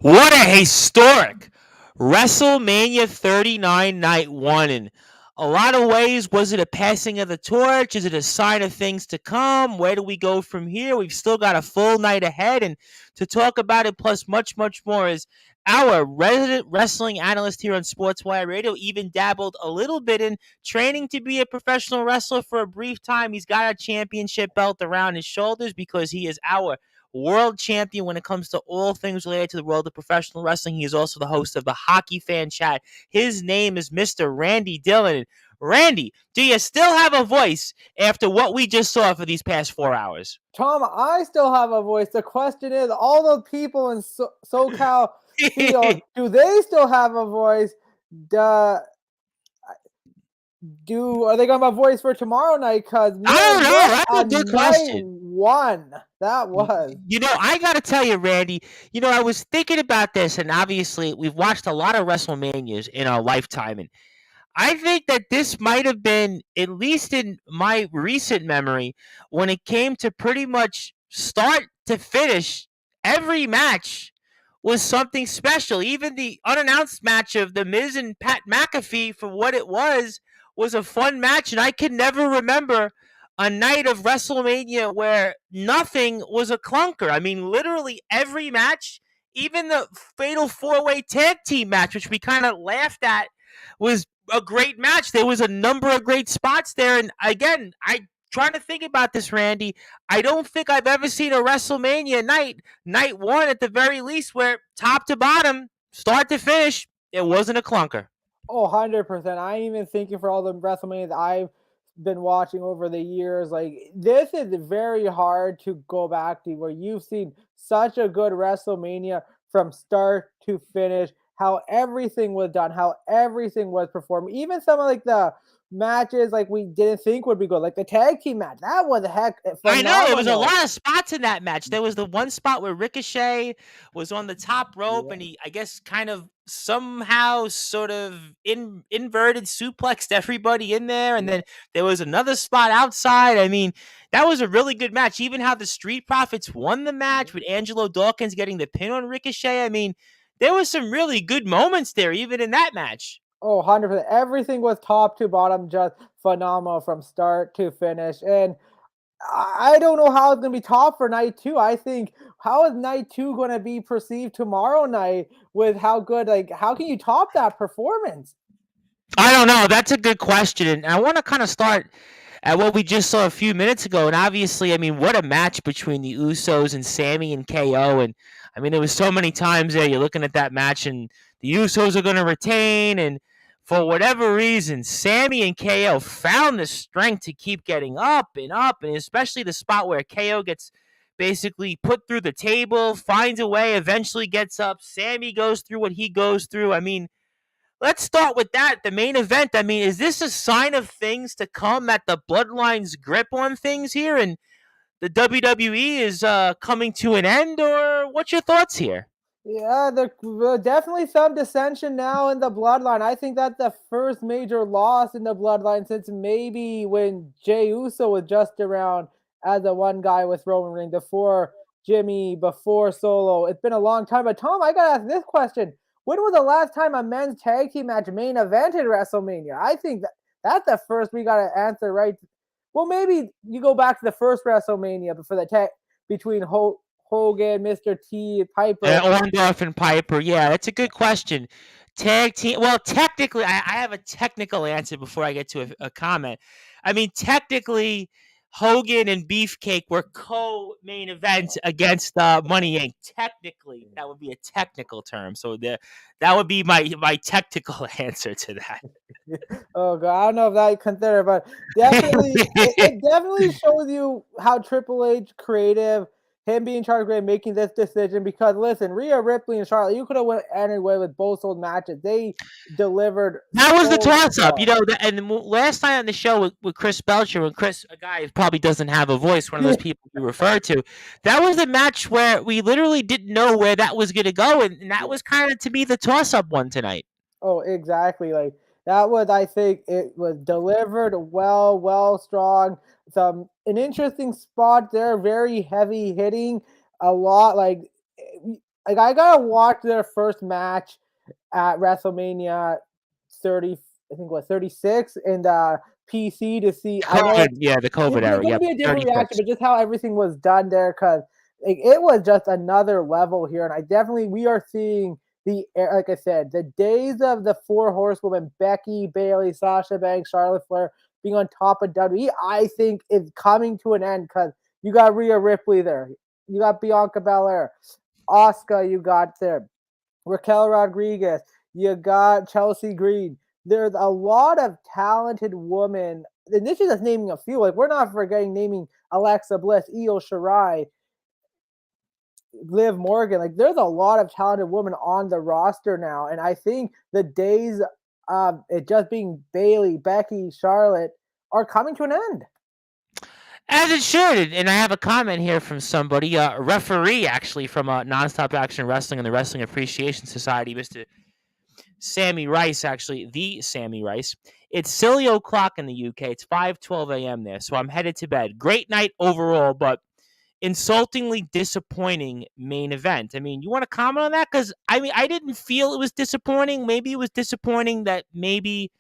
What a historic WrestleMania 39 night one. In a lot of ways, was it a passing of the torch? Is it a sign of things to come? Where do we go from here? We've still got a full night ahead. And to talk about it, plus much, much more, is our resident wrestling analyst here on Sportswire Radio. Even dabbled a little bit in training to be a professional wrestler for a brief time. He's got a championship belt around his shoulders because he is our world champion when it comes to all things related to the world of professional wrestling. He is also the host of the Hockey Fan Chat. His name is Mr. Randy Dillon. Randy, do you still have a voice after what we just saw for these past 4 hours? Tom, I still have a voice. The question is, all the people in SoCal field, do they still have a voice? Are they gonna have a voice for tomorrow night? Because I don't know. That's a good question. One that was. I got to tell you, Randy. I was thinking about this, and obviously, we've watched a lot of WrestleManias in our lifetime, and I think that this might have been, at least in my recent memory, when it came to pretty much start to finish, every match was something special. Even the unannounced match of The Miz and Pat McAfee, for what it was a fun match. And I can never remember a night of WrestleMania where nothing was a clunker. I mean, literally every match, even the Fatal 4-Way Tag Team match, which we kind of laughed at, was a great match. There was a number of great spots there. And again, I trying to think about this, Randy. I don't think I've ever seen a WrestleMania night one at the very least, where top to bottom, start to finish, it wasn't a clunker. Oh, 100%. I'm even thinking for all the WrestleManias I've been watching over the years, like, this is very hard to go back to, where you've seen such a good WrestleMania from start to finish, how everything was done, how everything was performed. Even some of like the matches like we didn't think would be good, like the tag team match. That was phenomenal. I know, there was a lot of spots in that match. There was the one spot where Ricochet was on the top rope, and he, I guess, kind of somehow sort of inverted suplexed everybody in there. And then there was another spot outside. I mean, that was a really good match. Even how the Street Profits won the match with Angelo Dawkins getting the pin on Ricochet. I mean, there was some really good moments there, even in that match. Oh, 100%. Everything was top to bottom, just phenomenal from start to finish. And I don't know how it's going to be top for night two. I think, how is night two going to be perceived tomorrow night with how good, like, how can you top that performance? I don't know. That's a good question. And I want to kind of start at what we just saw a few minutes ago. And obviously, I mean, what a match between the Usos and Sammy and KO. And I mean, there was so many times there you're looking at that match and the Usos are going to retain. And for whatever reason, Sammy and KO found the strength to keep getting up, and especially the spot where KO gets basically put through the table, finds a way, eventually gets up. Sammy goes through what he goes through. I mean, let's start with that. The main event. I mean, is this a sign of things to come, that the Bloodline's grip on things here and the WWE is coming to an end, or what's your thoughts here? Yeah, there's definitely some dissension now in the Bloodline. I think that's the first major loss in the Bloodline since maybe when Jey Uso was just around as a one guy with Roman Reigns, before Jimmy, before Solo. It's been a long time. But Tom, I gotta ask this question: when was the last time a men's tag team match main evented WrestleMania? I think that's the first we gotta answer, right? Well, maybe you go back to the first WrestleMania, but for the tag between Hogan, Mr. T, Piper. Orndorff and Piper. Yeah, that's a good question. Tag team. Well, technically, I have a technical answer before I get to a comment. I mean, technically, Hogan and Beefcake were co-main events against Money Inc. Technically, that would be a technical term. So that would be my technical answer to that. Oh god, I don't know if that consider, but definitely it definitely shows you how Triple H creative, him being charged with making this decision. Because listen, Rhea Ripley and Charlotte, you could have went anyway with both those matches. They delivered. That was the toss-up, and last time on the show with Chris Belcher, when Chris, a guy who probably doesn't have a voice, one of those people you refer to, that was a match where we literally didn't know where that was going to go, and that was kind of, to me, the toss-up one tonight. Oh, exactly. Like, that was, I think, it was delivered well, strong. An interesting spot there, very heavy hitting, a lot. Like, like I gotta watch their first match at WrestleMania 30, I think what 36 in the PC to see. I know COVID, yeah, the COVID it's era. going to Yep, be a different reaction, 36. but just how everything was done there, because like, it was just another level here, and I definitely we are seeing like I said, the days of the four horsewomen, Becky, Bailey, Sasha Banks, Charlotte Flair being on top of WWE, I think is coming to an end because you got Rhea Ripley there, you got Bianca Belair, Asuka, you got there, Raquel Rodriguez, you got Chelsea Green. There's a lot of talented women, and this is just naming a few. Like we're not forgetting naming Alexa Bliss, Io Shirai, Liv Morgan. Like there's a lot of talented women on the roster now, and I think the days of it just being Bailey, Becky, Charlotte are coming to an end. As it should. And I have a comment here from somebody, a referee actually from Nonstop Action Wrestling and the Wrestling Appreciation Society, Mr. Sammy Rice, actually, the Sammy Rice. It's silly o'clock in the UK. It's 5:12 a.m. there, so I'm headed to bed. Great night overall, but insultingly disappointing main event. I mean, you want to comment on that? Because, I mean, I didn't feel it was disappointing. Maybe it was disappointing that maybe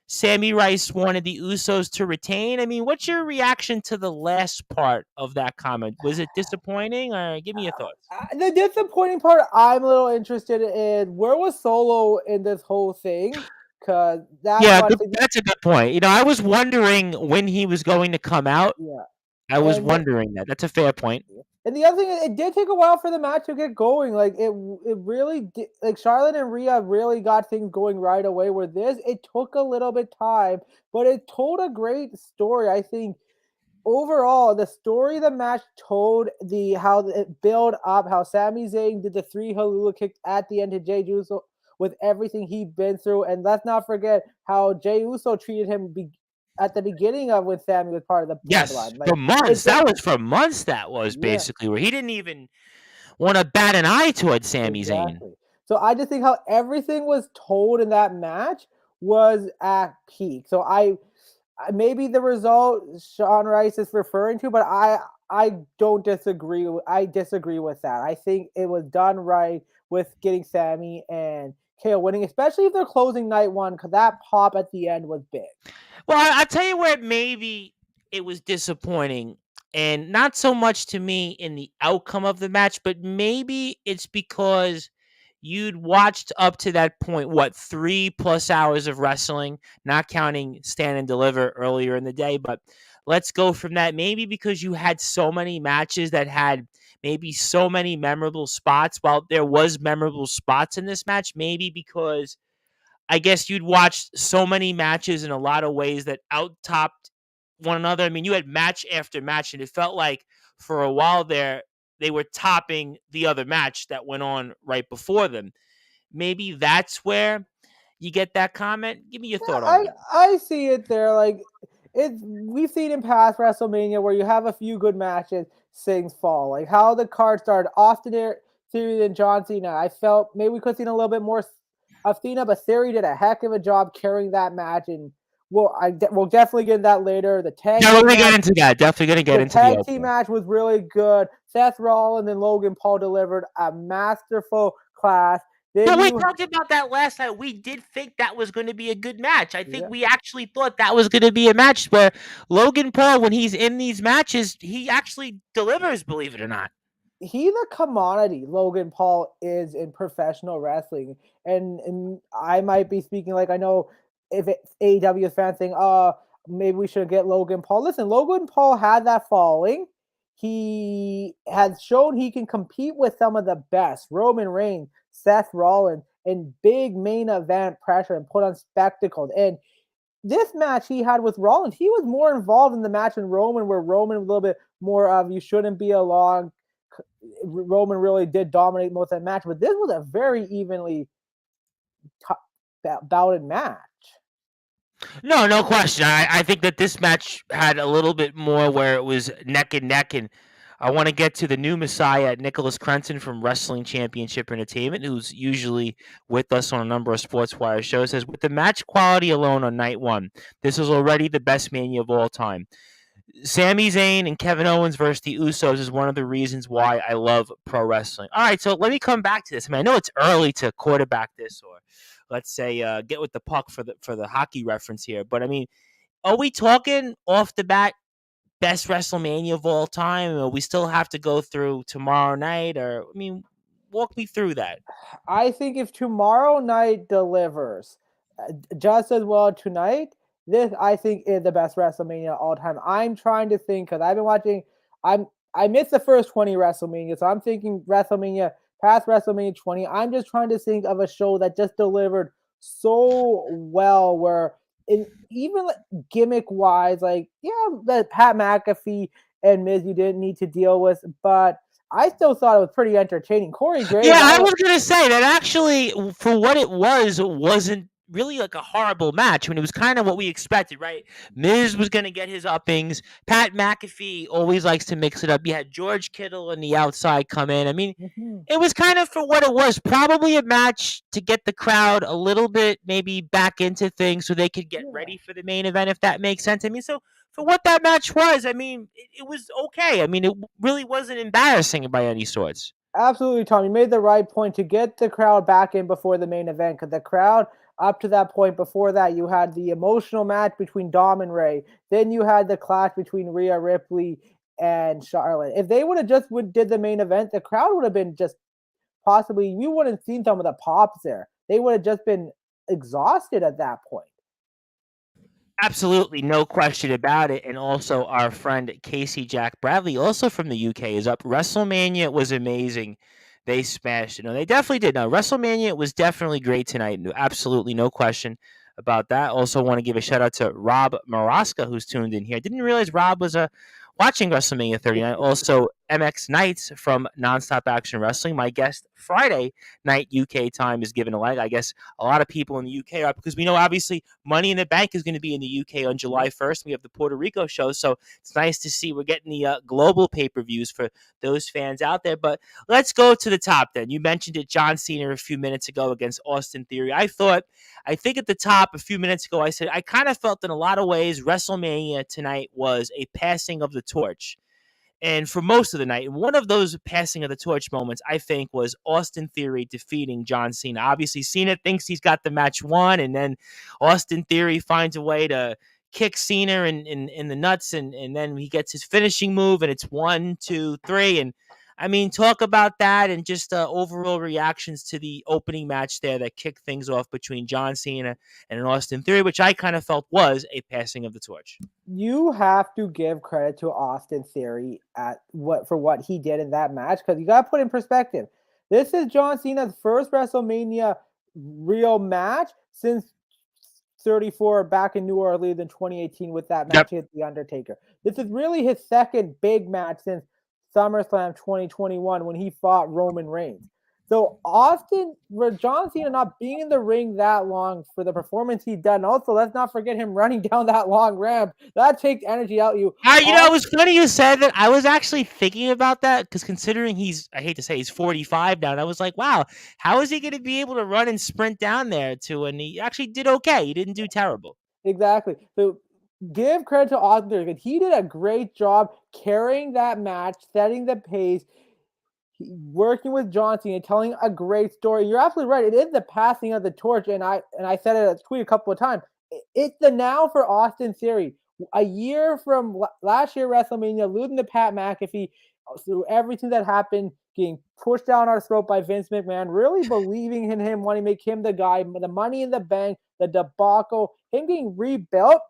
Sammy Rice wanted the Usos to retain. I mean, what's your reaction to the last part of that comment? Was it disappointing, or give me your thoughts? The disappointing part I'm a little interested in, where was Solo in this whole thing? Because that's Yeah, one thing. that's a good point. You know, I was wondering when he was going to come out. Yeah, I was and wondering that. That's a fair point. the other thing, it did take a while for the match to get going. Like it really did, like Charlotte and Rhea really got things going right away. Where this, it took a little bit time, but it told a great story. I think overall, the story the match told, the how it built up, how Sami Zayn did the three Halula kicks at the end to Jey Uso with everything he'd been through, and let's not forget how Jey Uso treated him at the beginning of when Sami was part of the Yes, bloodline. for Like months. it's That was for months. That was yeah, basically where he didn't even want to bat an eye towards Sami Zayn. exactly. So I just think how everything was told in that match was at peak. So maybe the result Sean Rice is referring to, but I don't disagree. I disagree with that. I think it was done right with getting Sammy and KO winning, especially if they're closing night one, because that pop at the end was big. Well, I'll tell you where maybe it was disappointing, and not so much to me in the outcome of the match, but maybe it's because you'd watched up to that point, what, 3+ hours of wrestling, not counting Stand and Deliver earlier in the day. But let's go from that. Maybe because you had so many matches that had maybe so many memorable spots. While there was memorable spots in this match, maybe because I guess you'd watched so many matches in a lot of ways that out-topped one another. I mean, you had match after match, and it felt like for a while there, they were topping the other match that went on right before them. Maybe that's where you get that comment. Give me your Yeah, thought on that. I see it there. Like we've seen in past WrestleMania where you have a few good matches, things fall. Like how the card started, Austin Theory and John Cena. I felt maybe we could have seen a little bit more of Cena, but Theory did a heck of a job carrying that match, and we'll definitely get into that later. Yeah, we're gonna get into that. Definitely gonna get The into the tag team opener. match was really good. Seth Rollins and Logan Paul delivered a masterful class. Yeah, Then we you talked about that last night. We did think that was going to be a good match. I think yeah, we actually thought that was going to be a match where Logan Paul, when he's in these matches, he actually delivers, believe it or not. he's a commodity. Logan Paul is in professional wrestling, and I might be speaking like I know if it's AEW fans saying, maybe we should get Logan Paul. Listen, Logan Paul had that following. He has shown he can compete with some of the best, Roman Reigns, Seth Rollins, in big main event pressure and put on spectacles. And this match he had with Rollins, he was more involved in the match than Roman, where Roman was a little bit more of you shouldn't be along. Roman really did dominate most of that match, but this was a very evenly bouted match. No, no question. I think that this match had a little bit more where it was neck and neck. And I want to get to the new Messiah, Nicholas Crenson from Wrestling Championship Entertainment, who's usually with us on a number of Sportswire shows, says, with the match quality alone on night one, this is already the best Mania of all time. Sami Zayn and Kevin Owens versus the Usos is one of the reasons why I love pro wrestling. All right, so let me come back to this. I mean, I know it's early to quarterback this, or let's say get with the puck for the hockey reference here, but I mean, are we talking off the bat best WrestleMania of all time, or we still have to go through tomorrow night? Or I mean, walk me through that. I think if tomorrow night delivers just as well tonight, this I think is the best WrestleMania all time. I'm trying to think because I've been watching. I missed the first 20 WrestleMania, so I'm thinking WrestleMania past WrestleMania 20. I'm just trying to think of a show that just delivered so well, where in even like, gimmick wise, like yeah, the Pat McAfee and Miz you didn't need to deal with, but I still thought it was pretty entertaining. Corey Yeah, Graves, I I don't. was gonna say that actually, for what it was, wasn't really like a horrible match. I mean, it was kind of what we expected, right? Miz was gonna get his uppings. Pat McAfee always likes to mix it up. You had George Kittle on the outside come in. I mean, Mhm. it was kind of for what it was. Probably a match to get the crowd a little bit maybe back into things so they could get Yeah, ready for the main event, if that makes sense. I mean, so for what that match was, I mean, it was okay. I mean, it really wasn't embarrassing by any sorts. absolutely, Tom. You made the right point to get the crowd back in before the main event because the crowd up to that point before that you had the emotional match between Dom and Ray. Then you had the clash between Rhea Ripley and Charlotte. If they would have just did the main event, the crowd would have been just possibly you wouldn't have seen some of the pops there. They would have just been exhausted at that point. Absolutely, no question about it. And also, our friend Casey Jack Bradley, also from the UK, is up. WrestleMania was amazing. They smashed it. No, they definitely did. No, WrestleMania was definitely great tonight. Absolutely, no question about that. Also, want to give a shout out to Rob Maraska, who's tuned in here. Didn't realize Rob was watching WrestleMania 39. Also, MX Knights from Nonstop Action Wrestling. My guest Friday night UK time is given a leg. I guess a lot of people in the UK are, because we know obviously Money in the Bank is going to be in the UK on July 1st. We have the Puerto Rico show, so it's nice to see we're getting the global pay-per-views for those fans out there. But let's go to the top then. You mentioned it, John Cena, a few minutes ago against Austin Theory. I think at the top a few minutes ago, I said I kind of felt in a lot of ways WrestleMania tonight was a passing of the torch, and for most of the night. One of those passing of the torch moments, I think, was Austin Theory defeating John Cena. Obviously, Cena thinks he's got the match won, and then Austin Theory finds a way to kick Cena in the nuts, and then he gets his finishing move, and it's 1, 2, 3. And I mean, talk about that and just overall reactions to the opening match there that kicked things off between John Cena and Austin Theory, which I kind of felt was a passing of the torch. You have to give credit to Austin Theory at what he did in that match because you got to put in perspective. This is John Cena's first WrestleMania real match since 34 back in New Orleans in 2018 with that Yep. match against The Undertaker. This is really his second big match since SummerSlam 2021 when he fought Roman Reigns. So Austin, for John Cena not being in the ring that long for the performance he done, also let's not forget him running down that long ramp. That takes energy out you. It was funny you said that. I was actually thinking about that because considering I hate to say he's 45 now, and I was like, wow, how is he going to be able to run and sprint down there to, and he actually did okay. He didn't do terrible. Exactly. So give credit to Austin Theory because he did a great job carrying that match, setting the pace, working with John Cena, telling a great story. You're absolutely right. It is the passing of the torch, and I said it a tweet a couple of times. It's the now for Austin Theory. A year from last year WrestleMania, losing to Pat McAfee, through everything that happened, getting pushed down our throat by Vince McMahon, really believing in him, wanting to make him the guy, the Money in the Bank, the debacle, him getting rebuilt.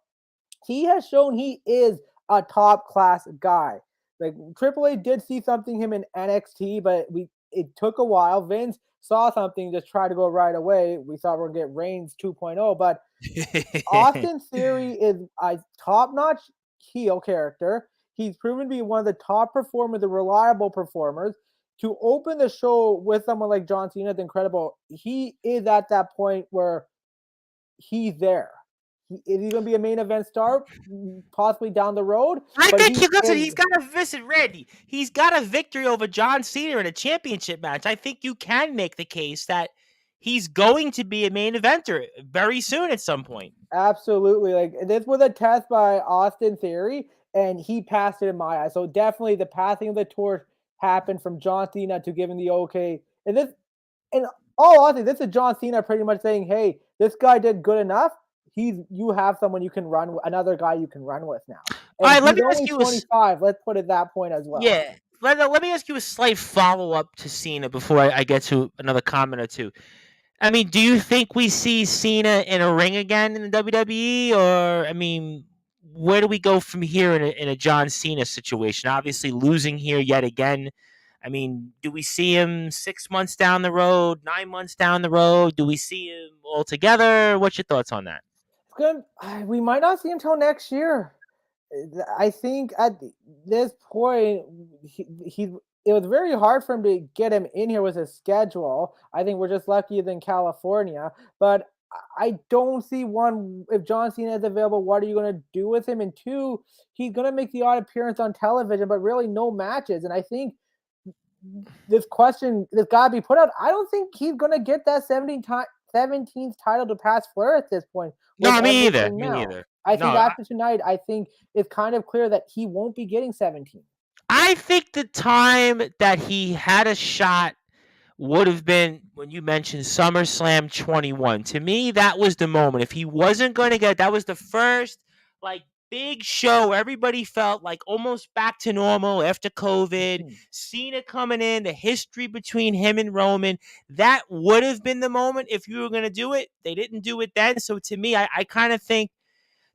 He has shown he is a top class guy. Like Triple H did see something him in NXT, but it took a while. Vince saw something, just tried to go right away. We thought we are gonna get Reigns 2.0, but Austin Theory is a top-notch heel character. He's proven to be one of the top performers, the reliable performers. To open the show with someone like John Cena is incredible. He is at that point where he's there. Is he going to be a main event star? Possibly down the road, I but think he listen, is he's got a listen, Randy. He's got a victory over John Cena in a championship match. I think you can make the case that he's going to be a main eventer very soon at some point. absolutely like this was a test by Austin Theory. and he passed it in my eyes. So definitely the passing of the torch happened from John Cena to giving the okay. And this, and all honesty, this is John Cena pretty much saying, "Hey, this guy did good enough. You have someone you can run, another guy you can run with now." All And right, let he's me ask only you a 25. Let's put it that point as well. yeah. Let me ask you a slight follow up to Cena before I get to another comment or two. I mean, do you think we see Cena in a ring again in the WWE, or I mean, where do we go from here in a John Cena situation? Obviously, losing here yet again. I mean, do we see him 6 months down the road, 9 months down the road? Do we see him all together? What's your thoughts on that? It's good. We might not see him till next year. I think at this point, he it was very hard for him to get him in here with his schedule. I think we're just luckier than California, but I don't see one. If John Cena is available, what are you going to do with him? And two, he's going to make the odd appearance on television, but really no matches. And I think this question that's got to be put out. I don't think he's going to get that 17th title to pass Flair at this point with No, me either. everything Me now. neither. I No, think after tonight, I think it's kind of clear that he won't be getting 17. I think the time that he had a shot would have been when you mentioned SummerSlam 21. To me, that was the moment. If he wasn't going to get, that was the first like big show. Everybody felt like almost back to normal after COVID. Mhm. Cena coming in, the history between him and Roman. That would have been the moment if you were going to do it. They didn't do it then. So to me, I kind of think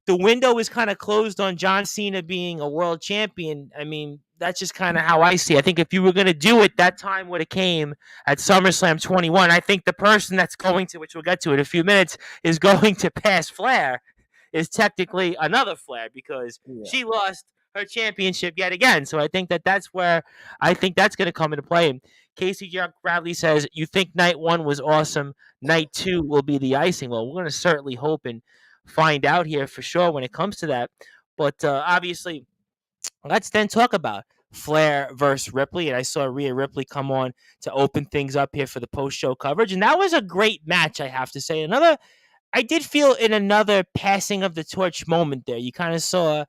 the window is kind of closed on John Cena being a world champion. I mean, that's just kind of how I see it. I think if you were going to do it, that time would have came at SummerSlam 21. I think the person that's going to, which we'll get to in a few minutes, is going to pass Flair is technically another Flair because Yeah. she lost her championship yet again. So I think that that's where I think that's going to come into play. And Casey Bradley says, you think night one was awesome. Night two will be the icing. Well, we're going to certainly hope and find out here for sure when it comes to that. But obviously, let's then talk about Flair versus Ripley. And I saw Rhea Ripley come on to open things up here for the post show coverage. And that was a great match, I have to say. I did feel in another passing of the torch moment there. You kind of saw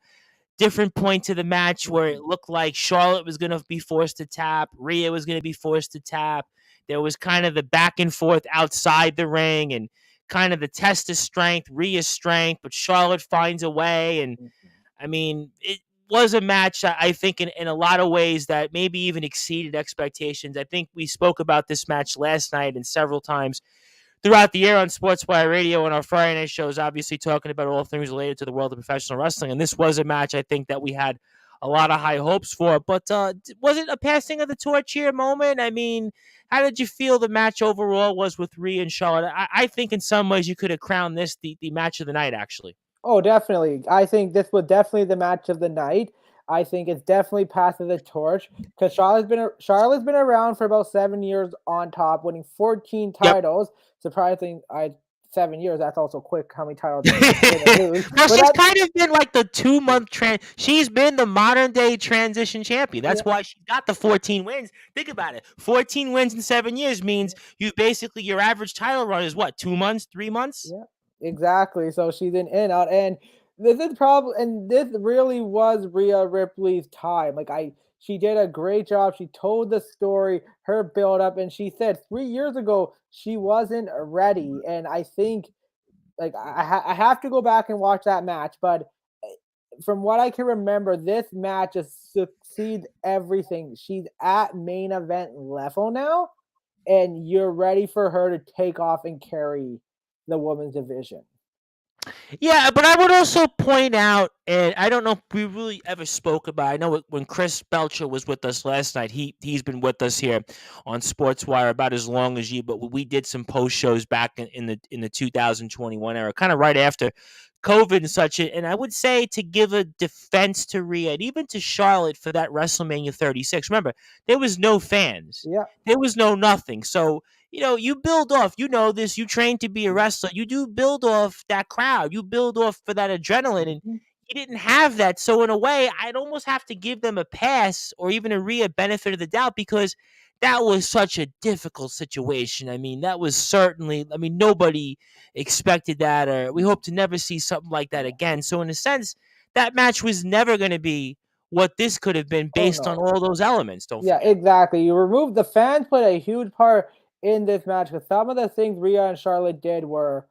different points of the match where it looked like Charlotte was going to be forced to tap, Rhea was going to be forced to tap. There was kind of the back and forth outside the ring and kind of the test of strength, Rhea's strength, but Charlotte finds a way. And I mean, it was a match, I think, in a lot of ways that maybe even exceeded expectations. I think we spoke about this match last night and several times throughout the year on Sportswire Radio and our Friday night shows, obviously talking about all things related to the world of professional wrestling. And this was a match I think that we had a lot of high hopes for. But was it a passing of the torch here moment? I mean, how did you feel the match overall was with Rhea and Charlotte? I think in some ways you could have crowned this the match of the night, actually. Oh, definitely. I think this was definitely the match of the night. I think it's definitely passing the torch because Charlotte's been around for about 7 years on top, winning 14 Yep. titles. Surprising, 7 years. That's also quick. How many titles did they win and lose? Well, But she's that, kind of been like the 2 month she's been the modern day transition champion. yeah, That's why she got the 14 wins. Think about it. 14 wins in 7 years means you basically your average title run is what, 2 months, 3 months? yeah, exactly. So she's in and out, and this really was Rhea Ripley's time. She did a great job. She told the story, her build up, and she said 3 years ago she wasn't ready. And I think I have to go back and watch that match, but from what I can remember, this match just succeeds everything. She's at main event level now, and you're ready for her to take off and carry the women's division. Yeah, but I would also point out, and I don't know if we really ever spoke about. I know when Chris Belcher was with us last night, he's been with us here on Sportswire about as long as you. But we did some post shows back in the 2021 era, kind of right after COVID and such. And I would say to give a defense to Rhea and even to Charlotte for that WrestleMania 36. Remember, there was no fans, Yeah, there was no nothing. So you build off, this, you train to be a wrestler. You do build off that crowd. You build off for that adrenaline. And mhm, he didn't have that. So in a way, I'd almost have to give them a pass or even a Rhea benefit of the doubt because that was such a difficult situation. I mean, that was certainly, nobody expected that, or we hope to never see something like that again. So in a sense, that match was never going to be what this could have been Oh based on no. all those elements. Don't Yeah, forget. exactly. You removed the fans played a huge part in this match because some of the things Rhea and Charlotte did were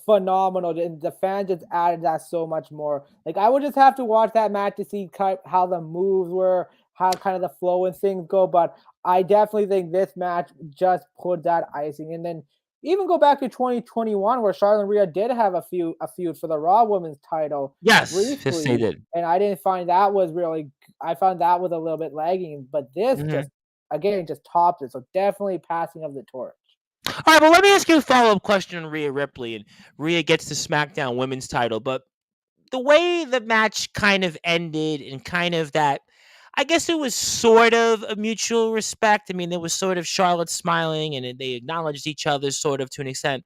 phenomenal, and the fans just added that so much more. Like I would just have to watch that match to see how the moves were, how kind of the flow and things go. But I definitely think this match just put that icing. And then even go back to 2021 where Charlotte and Rhea did have a feud for the Raw Women's title Yes, they briefly, did. and I didn't find that was really. I found that was a little bit lagging, but this Mhm. just again just topped it. So definitely passing of the torch. All right, well, let me ask you a follow up question on Rhea Ripley. And Rhea gets the SmackDown Women's title, but the way the match kind of ended and kind of that, I guess it was sort of a mutual respect. I mean, there was sort of Charlotte smiling and they acknowledged each other sort of to an extent.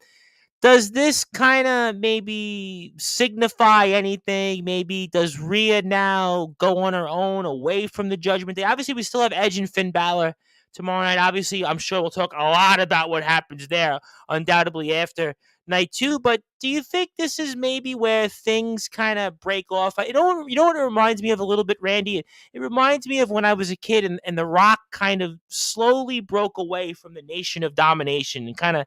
Does this kind of maybe signify anything? Maybe does Rhea now go on her own away from the Judgment Day? Obviously, we still have Edge and Finn Balor tomorrow night. Obviously, I'm sure we'll talk a lot about what happens there, undoubtedly after night two. But do you think this is maybe where things kind of break off? You know what it reminds me of a little bit, Randy? It reminds me of when I was a kid and The Rock kind of slowly broke away from the Nation of Domination and kind of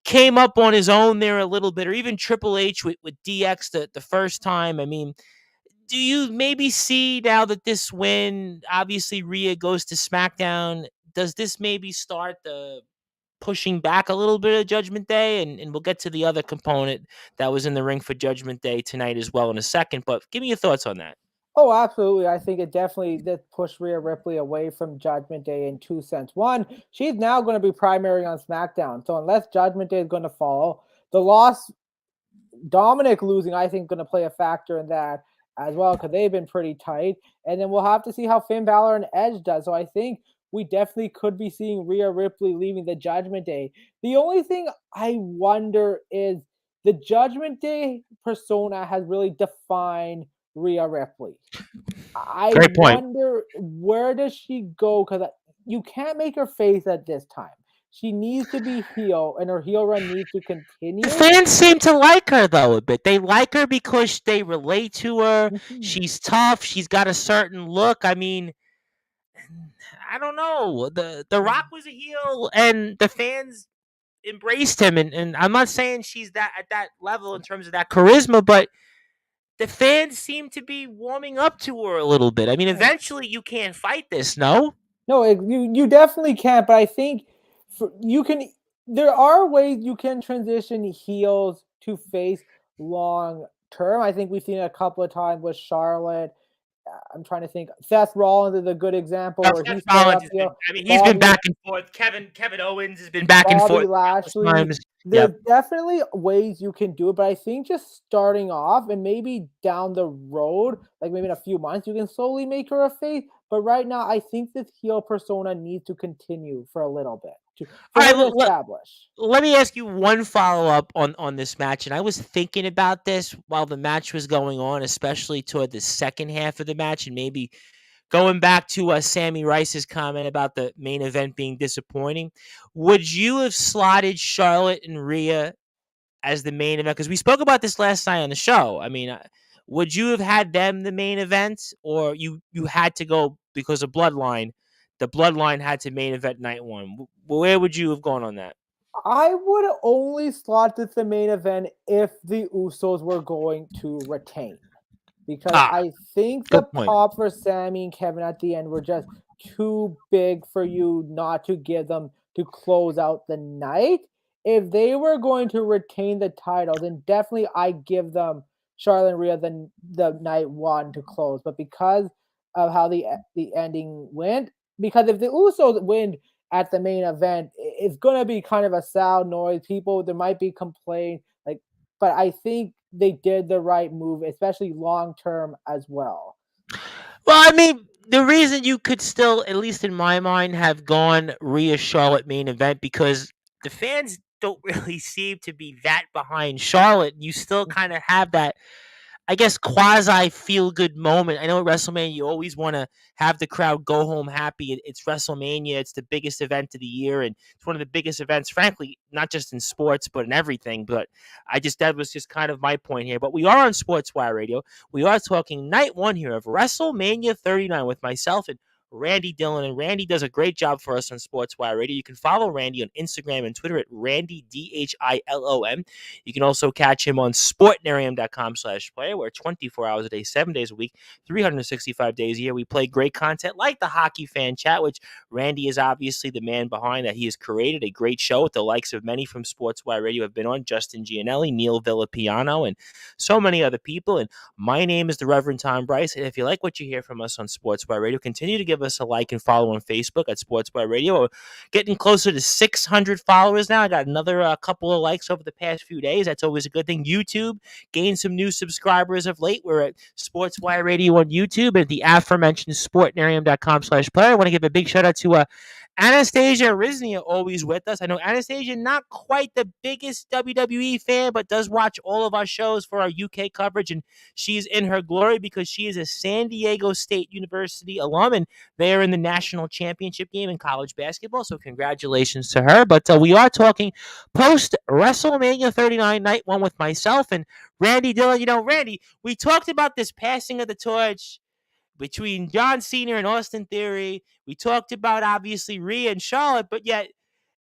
came up on his own there a little bit, or even Triple H with DX the first time. I mean, do you maybe see now that this win, obviously Rhea goes to SmackDown, does this maybe start the pushing back a little bit of Judgment Day? And we'll get to the other component that was in the ring for Judgment Day tonight as well in a second. But give me your thoughts on that. Oh, absolutely. I think it definitely did push Rhea Ripley away from Judgment Day in two sense. One, she's now going to be primary on SmackDown. So unless Judgment Day is going to follow, the loss, Dominic losing, I think, going to play a factor in that as well because they've been pretty tight. And then we'll have to see how Finn Balor and Edge does. So I think we definitely could be seeing Rhea Ripley leaving the Judgment Day. The only thing I wonder is the Judgment Day persona has really defined Rhea Ripley. I Great point. wonder where does she go because you can't make her face at this time. She needs to be heel, and her heel run needs to The continue. fans seem to like her though a bit. They like her because they relate to her. Mhm. She's tough. She's got a certain look. I mean, I don't know. The Yeah. Rock was a heel, and the fans embraced him. And I'm not saying she's that at that level in terms of that charisma, but the fans seem to be warming up to her a little bit. I mean, Yeah. eventually you can't fight this, no? No, you definitely can't. But I think you can. There are ways you can transition heels to face long term. I think we've seen it a couple of times with Charlotte. I'm trying to think. Seth Rollins is a good example Well, where he Seth started Rollins up has been. heel. I mean, he's been Bobby back and forth. Kevin Owens has been back and Bobby forth countless Lashley. times. There's Yep. definitely ways you can do it, but I think just starting off and maybe down the road, like maybe in a few months, you can slowly make her a face. But right now, I think this heel persona needs to continue for a little bit All for right. her to establish. Let me ask you one follow up on this match, and I was thinking about this while the match was going on, especially toward the second half of the match, and maybe going back to Sammy Rice's comment about the main event being disappointing. Would you have slotted Charlotte and Rhea as the main event? Because we spoke about this last night on the show. I mean, would you have had them the main event, or you had to go because of Bloodline? The Bloodline had to main event night one. Where would you have gone on that? I would only slot this the main event if the Usos were going to retain. Because Ah, I think the good point. pop for Sammy and Kevin at the end were just too big for you not to give them to close out the night. If they were going to retain the title, then definitely I give them Charlotte and Rhea the night one to close. But because of how the ending went, because if the Usos win at the main event, it's gonna be kind of a sound noise. People there might be complaint like, but I think they did the right move, especially long term as well. Well, I mean, the reason you could still, at least in my mind, have gone Rhea Charlotte main event because the fans don't really seem to be that behind Charlotte. You still kind of have that. I guess, quasi feel good moment. I know at WrestleMania you always want to have the crowd go home happy. It's WrestleMania. It's the biggest event of the year, and it's one of the biggest events, frankly, not just in sports but in everything. But that was just kind of my point here. But we are on Sportswire Radio. We are talking night one here of WrestleMania 39 with myself and Randy Dillon, and Randy does a great job for us on Sportswire Radio. You can follow Randy on Instagram and Twitter at Randy DHILOM. You can also catch him on sportnarium.com/player, where 24 hours a day, 7 days a week, 365 days a year, we play great content like the Hockey Fan Chat, which Randy is obviously the man behind. That he has created a great show with the likes of many from Sportswire Radio have been on: Justin Gianelli, Neil Villapiano, and so many other people. And my name is the Reverend Tom Bryce. And if you like what you hear from us on Sportswire Radio, continue to give us a like and follow on Facebook at Sportswire Radio. We're getting closer to 600 followers now. I got another couple of likes over the past few days. That's always a good thing. YouTube gained some new subscribers of late. We're at Sportswire Radio on YouTube and the aforementioned sportnarium.com/player. I want to give a big shout out to Anastasia Riznia, always with us. I know Anastasia, not quite the biggest WWE fan, but does watch all of our shows for our UK coverage, and she's in her glory because she is a San Diego State University alum, and they are in the national championship game in college basketball, so congratulations to her. But we are talking post-WrestleMania 39, night one with myself and Randy Dillon. You know, Randy, we talked about this passing of the torch between John Cena and Austin Theory. We talked about, obviously, Rhea and Charlotte, but yet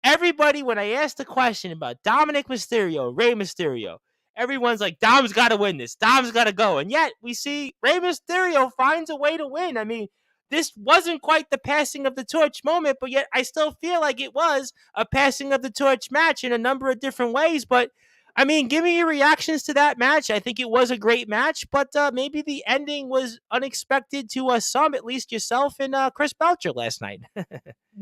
everybody, when I asked the question about Dominic Mysterio, Rey Mysterio, everyone's like, Dom's got to win this. Dom's got to go. And yet we see Rey Mysterio finds a way to win. I mean, this wasn't quite the passing of the torch moment, but yet I still feel like it was a passing of the torch match in a number of different ways. But I mean, give me your reactions to that match. I think it was a great match, but maybe the ending was unexpected to some, at least yourself and Chris Belcher last night.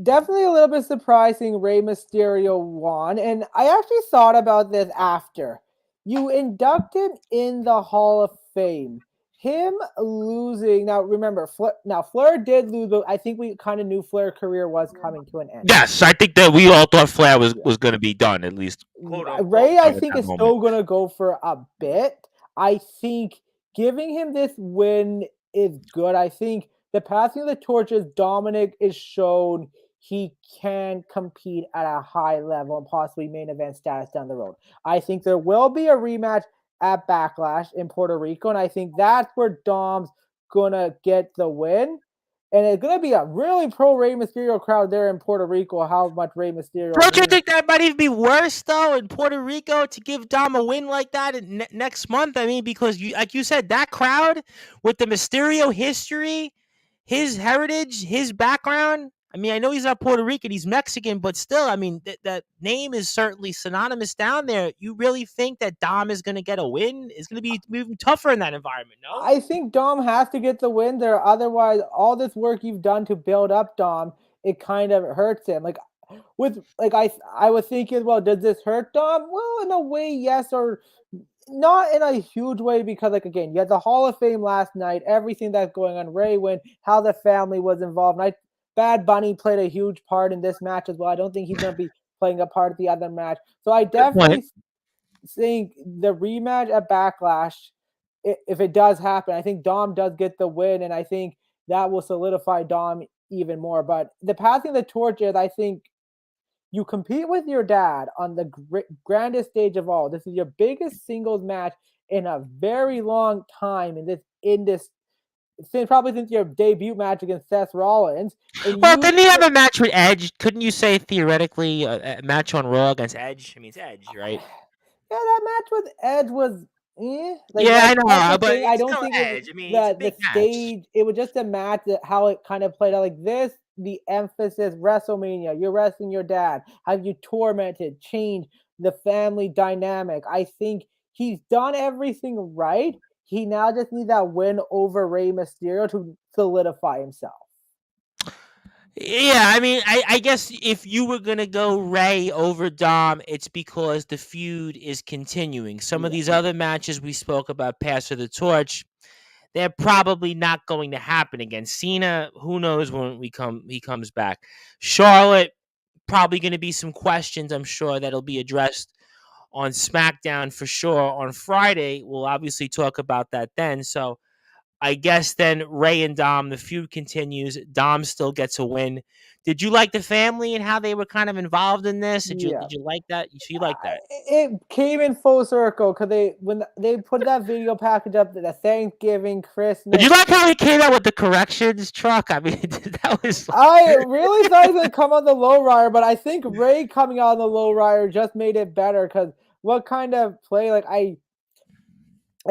Definitely a little bit surprising Rey Mysterio won. And I actually thought about this after. You induct him in the Hall of Fame. Him losing, now remember, Flair did lose, but I think we kind of knew Flair's career was coming to an end. Yes, I think that we all thought Flair was going to be done, at least. Rey, I think, is still going to go for a bit. I think giving him this win is good. I think the passing of the torch is Dominic is shown he can compete at a high level and possibly main event status down the road. I think there will be a rematch at Backlash in Puerto Rico, and I think that's where Dom's gonna get the win. And it's gonna be a really pro Rey Mysterio crowd there in Puerto Rico. How much Rey Mysterio? Don't you think that might even be worse though in Puerto Rico to give Dom a win like that next month? I mean, because like you said, that crowd with the Mysterio history, his heritage, his background. I mean, I know he's not Puerto Rican, he's Mexican, but still, I mean, that name is certainly synonymous down there. You really think that Dom is going to get a win? It's going to be moving tougher in that environment, no? I think Dom has to get the win there. Otherwise, all this work you've done to build up Dom, it kind of hurts him. I was thinking, well, does this hurt Dom? Well, in a way, yes, or not in a huge way, because again, you had the Hall of Fame last night, everything that's going on, Rey win, how the family was involved. And Bad Bunny played a huge part in this match as well. I don't think he's going to be playing a part of the other match. So I definitely think the rematch at Backlash, if it does happen, I think Dom does get the win, and I think that will solidify Dom even more. But the passing of the torch is, I think, you compete with your dad on the grandest stage of all. This is your biggest singles match in a very long time probably since your debut match against Seth Rollins. Well, didn't he have a match with Edge? Couldn't you say theoretically a match on Raw against Edge? I mean, it's Edge, right? Yeah, that match with Edge was I know, but I don't think Edge. I mean, the stage. It was just a match that how it kind of played out like this. The emphasis, WrestleMania. You're wrestling your dad. Have you tormented, changed the family dynamic? I think he's done everything right. He now just needs that win over Rey Mysterio to solidify himself. Yeah, I mean, I guess if you were going to go Rey over Dom, it's because the feud is continuing. Some of these other matches we spoke about, pass of the torch, they're probably not going to happen again. Cena, who knows when he comes back. Charlotte, probably going to be some questions, I'm sure, that'll be addressed on SmackDown for sure on Friday. We'll obviously talk about that then. So I guess then Ray and Dom, the feud continues. Dom still gets a win. Did you like the family and how they were kind of involved in this? Did you Yeah. did you like that? So you like that? It came in full circle because when they put that video package up, the Thanksgiving, Did Christmas. you like how he came out with the corrections truck? I mean, that was I really thought he was gonna come on the lowrider, but I think Ray coming out on the lowrider just made it better because what kind of play like I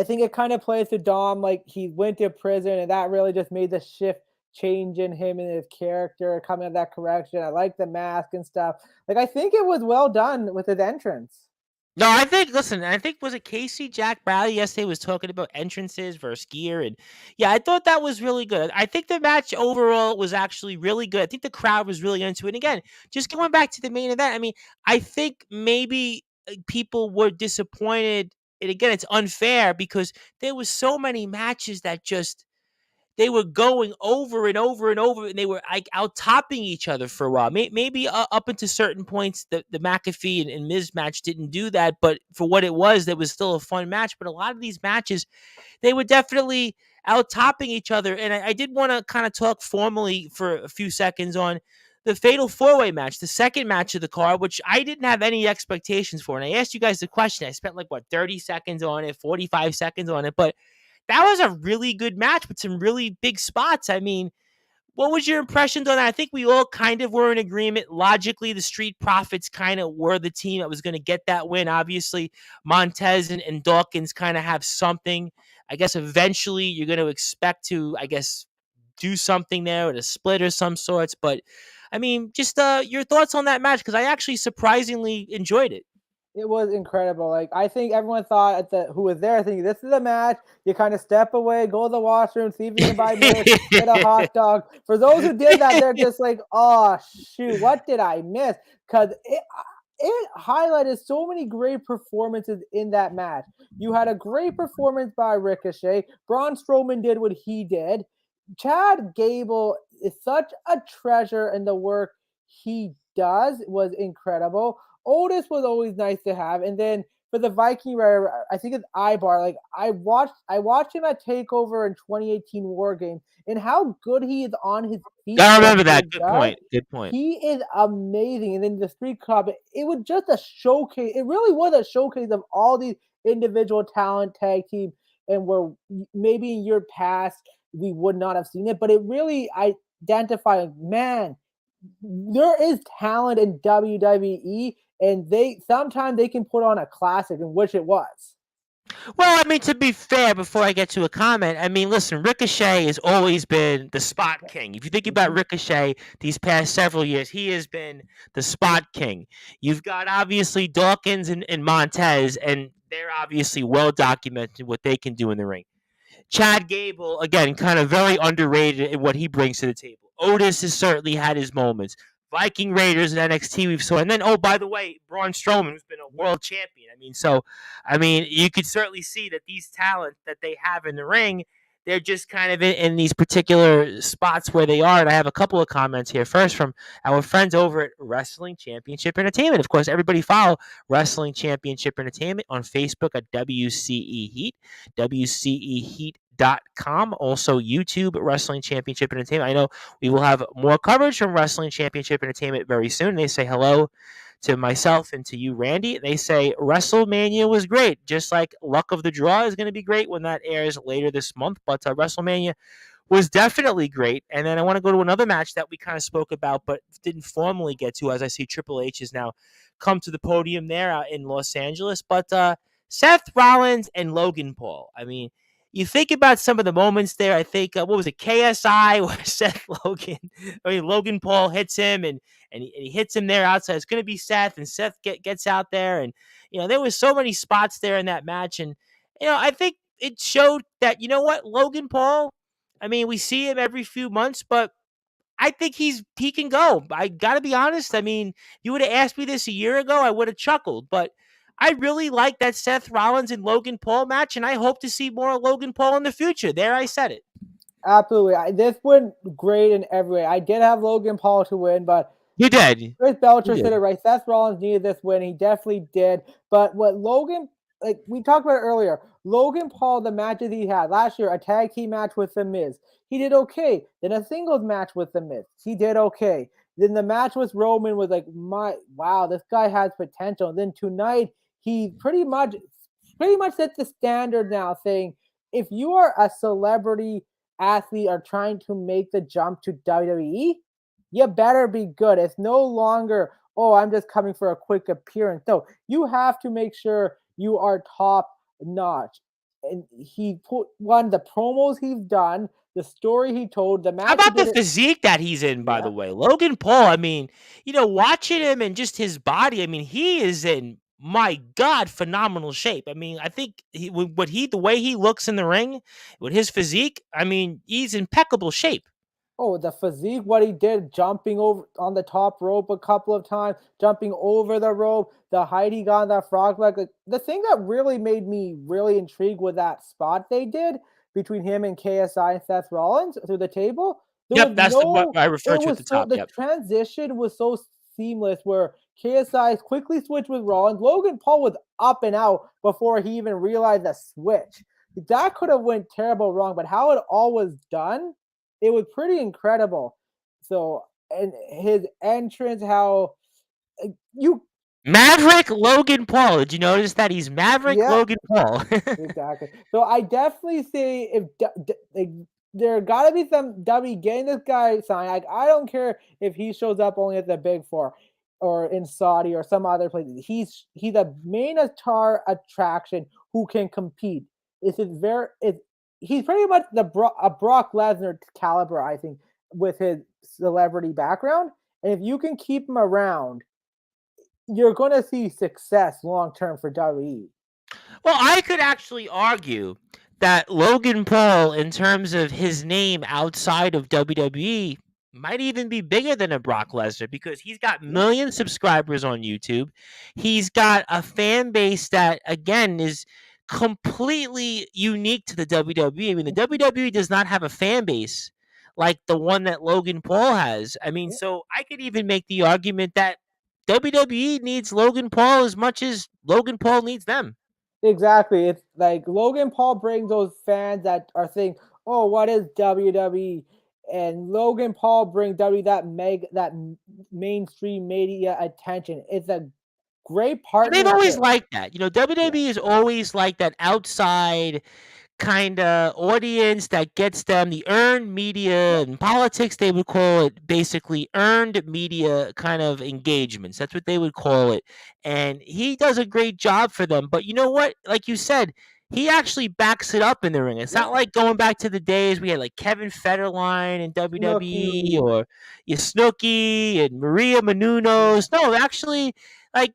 think it kind of plays to Dom like he went to prison and that really just made the shift change in him and his character coming out of that correction. I like the mask and stuff. Like I think it was well done with his entrance. no. I think listen. I think was it Casey Jack Bradley yesterday was talking about entrances versus gear, and yeah, I thought that was really good. I think the match overall was actually really good. I think the crowd was really into it. And again, just going back to the main event. I mean, I think maybe people were disappointed. And again, it's unfair because there was so many matches that just they were going over and over and over, and they were like out topping each other for a while. Maybe up into certain points, the McAfee and Miz match didn't do that, but for what it was, that was still a fun match. But a lot of these matches, they were definitely out topping each other. And I did want to kind of talk formally for a few seconds on the Fatal 4-Way match, the second match of the card, which I didn't have any expectations for. And I asked you guys the question. I spent like, what, 30 seconds on it, 45 seconds on it. But that was a really good match with some really big spots. I mean, what was your impressions on that? I think we all kind of were in agreement. Logically, the Street Profits kind of were the team that was going to get that win. Obviously, Montez and Dawkins kind of have something. I guess eventually you're going to expect to, I guess, do something there with a split or some sorts. But I mean, just your thoughts on that match because I actually surprisingly enjoyed it. It was incredible. Like I think everyone thought at the who was there thinking this is a match. You kind of step away, go to the washroom, see if you can buy milk, get a hot dog. For those who did that, they're just like, oh shoot, what did I miss? Because it highlighted so many great performances in that match. You had a great performance by Ricochet. Braun Strowman did what he did. Chad Gable is such a treasure in the work he does was incredible. Otis was always nice to have, and then for the Viking Rider, I think it's Ibar. Like I watched him at Takeover in 2018 War Games, and how good he is on his feet I for what remember he that. Good does. point. Good point. He is amazing. And then the Street Club, it was just a showcase. It really was a showcase of all these individual talent tag team, and where maybe in year past we would not have seen it, but it really identified, man, there is talent in WWE, and they sometimes they can put on a classic, in which it was. Well, I mean, to be fair, before I get to a comment, I mean, listen, Ricochet has always been the spot king. If you think about Mhm. Ricochet these past several years, he has been the spot king. You've got obviously Dawkins and Montez, and they're obviously well documented what they can do in the ring. Chad Gable, again, kind of very underrated in what he brings to the table. Otis has certainly had his moments. Viking Raiders and NXT we've saw, and then oh by the way, Braun Strowman who's been a world champion. I mean you could certainly see that these talent that they have in the ring, they're just kind of in these particular spots where they are. And I have a couple of comments here. First from our friends over at Wrestling Championship Entertainment. Of course, everybody follow Wrestling Championship Entertainment on Facebook at WCE Heat. WCEHeat.com. Also, YouTube, Wrestling Championship Entertainment. I know we will have more coverage from Wrestling Championship Entertainment very soon. They say hello to myself and to you, Randy. They say WrestleMania was great, just like Luck of the Draw is going to be great when that airs later this month. But WrestleMania was definitely great. And then I want to go to another match that we kind of spoke about, but didn't formally get to, as I see Triple H has now come to the podium there in Los Angeles. But Seth Rollins and Logan Paul. I mean, you think about some of the moments there. I think what was it, KSI, where Logan Paul hits him and he hits him there outside. It's going to be Seth, and Seth gets out there, and there was so many spots there in that match, and I think it showed that what Logan Paul. I mean, we see him every few months, but I think he can go. I got to be honest. I mean, you would have asked me this a year ago, I would have chuckled, but I really like that Seth Rollins and Logan Paul match, and I hope to see more Logan Paul in the future. There, I said it. Absolutely. This went great in every way. I did have Logan Paul to win, but You did. Chris You Belcher said it did. right. Seth Rollins needed this win. He definitely did. But what Logan, like we talked about it earlier, Logan Paul, the matches he had last year, a tag team match with The Miz, he did okay. Then a singles match with The Miz, he did okay. Then the match with Roman was like, my wow, this guy has potential. And then tonight, he pretty much set the standard now, saying if you are a celebrity athlete or trying to make the jump to WWE, you better be good. It's no longer, oh, I'm just coming for a quick appearance. No, you have to make sure you are top notch. And he put one the promos he's done, the story he told, the How match he about the did it. physique that he's in, by the Yeah. way? Logan Paul, I mean, watching him and just his body, I mean, he is in, my God, phenomenal shape. I mean, I think the way he looks in the ring with his physique, I mean, he's impeccable shape. Oh, the physique, what he did, jumping over on the top rope a couple of times, jumping over the rope, the height he got on that frog leg. Like, the thing that really made me really intrigued with that spot they did between him and KSI and Seth Rollins through the table, there was Yep, that's what no, I refer it to at was the so, top. the Yep. transition was so seamless where KSI quickly switched with Rollins. Logan Paul was up and out before he even realized the switch. That could have went terrible wrong, but how it all was done, it was pretty incredible. So, and his entrance, how you, Maverick Logan Paul. Did you notice that he's Maverick yeah, Logan Paul? exactly. So I definitely say if like, there got to be some W getting this guy signed. Like I don't care if he shows up only at the Big Four or in Saudi or some other place. He's a main star attraction who can compete. He's pretty much a Brock Lesnar caliber, I think, with his celebrity background. And if you can keep him around, you're going to see success long term for WWE. Well, I could actually argue that Logan Paul, in terms of his name outside of WWE, might even be bigger than a Brock Lesnar because he's got million subscribers on YouTube. He's got a fan base that, again, is completely unique to the WWE. I mean, the WWE does not have a fan base like the one that Logan Paul has. I mean, so I could even make the argument that WWE needs Logan Paul as much as Logan Paul needs them. Exactly. It's like Logan Paul brings those fans that are saying, "Oh, what is WWE?" And Logan Paul brings W that mainstream media attention. It's a great They've always partnership. liked that. Yeah, WWE is always like that outside kind of audience that gets them the earned yeah, media and politics. They would call it basically earned media kind of engagements. That's what they would call it. And he does a great job for them. But you know what? Like you said, he actually backs it up in the ring. It's yeah. not like going back to the days we had like Kevin Federline in WWE Snooki. or Snooki and Maria Yeah, Menounos. No, actually, like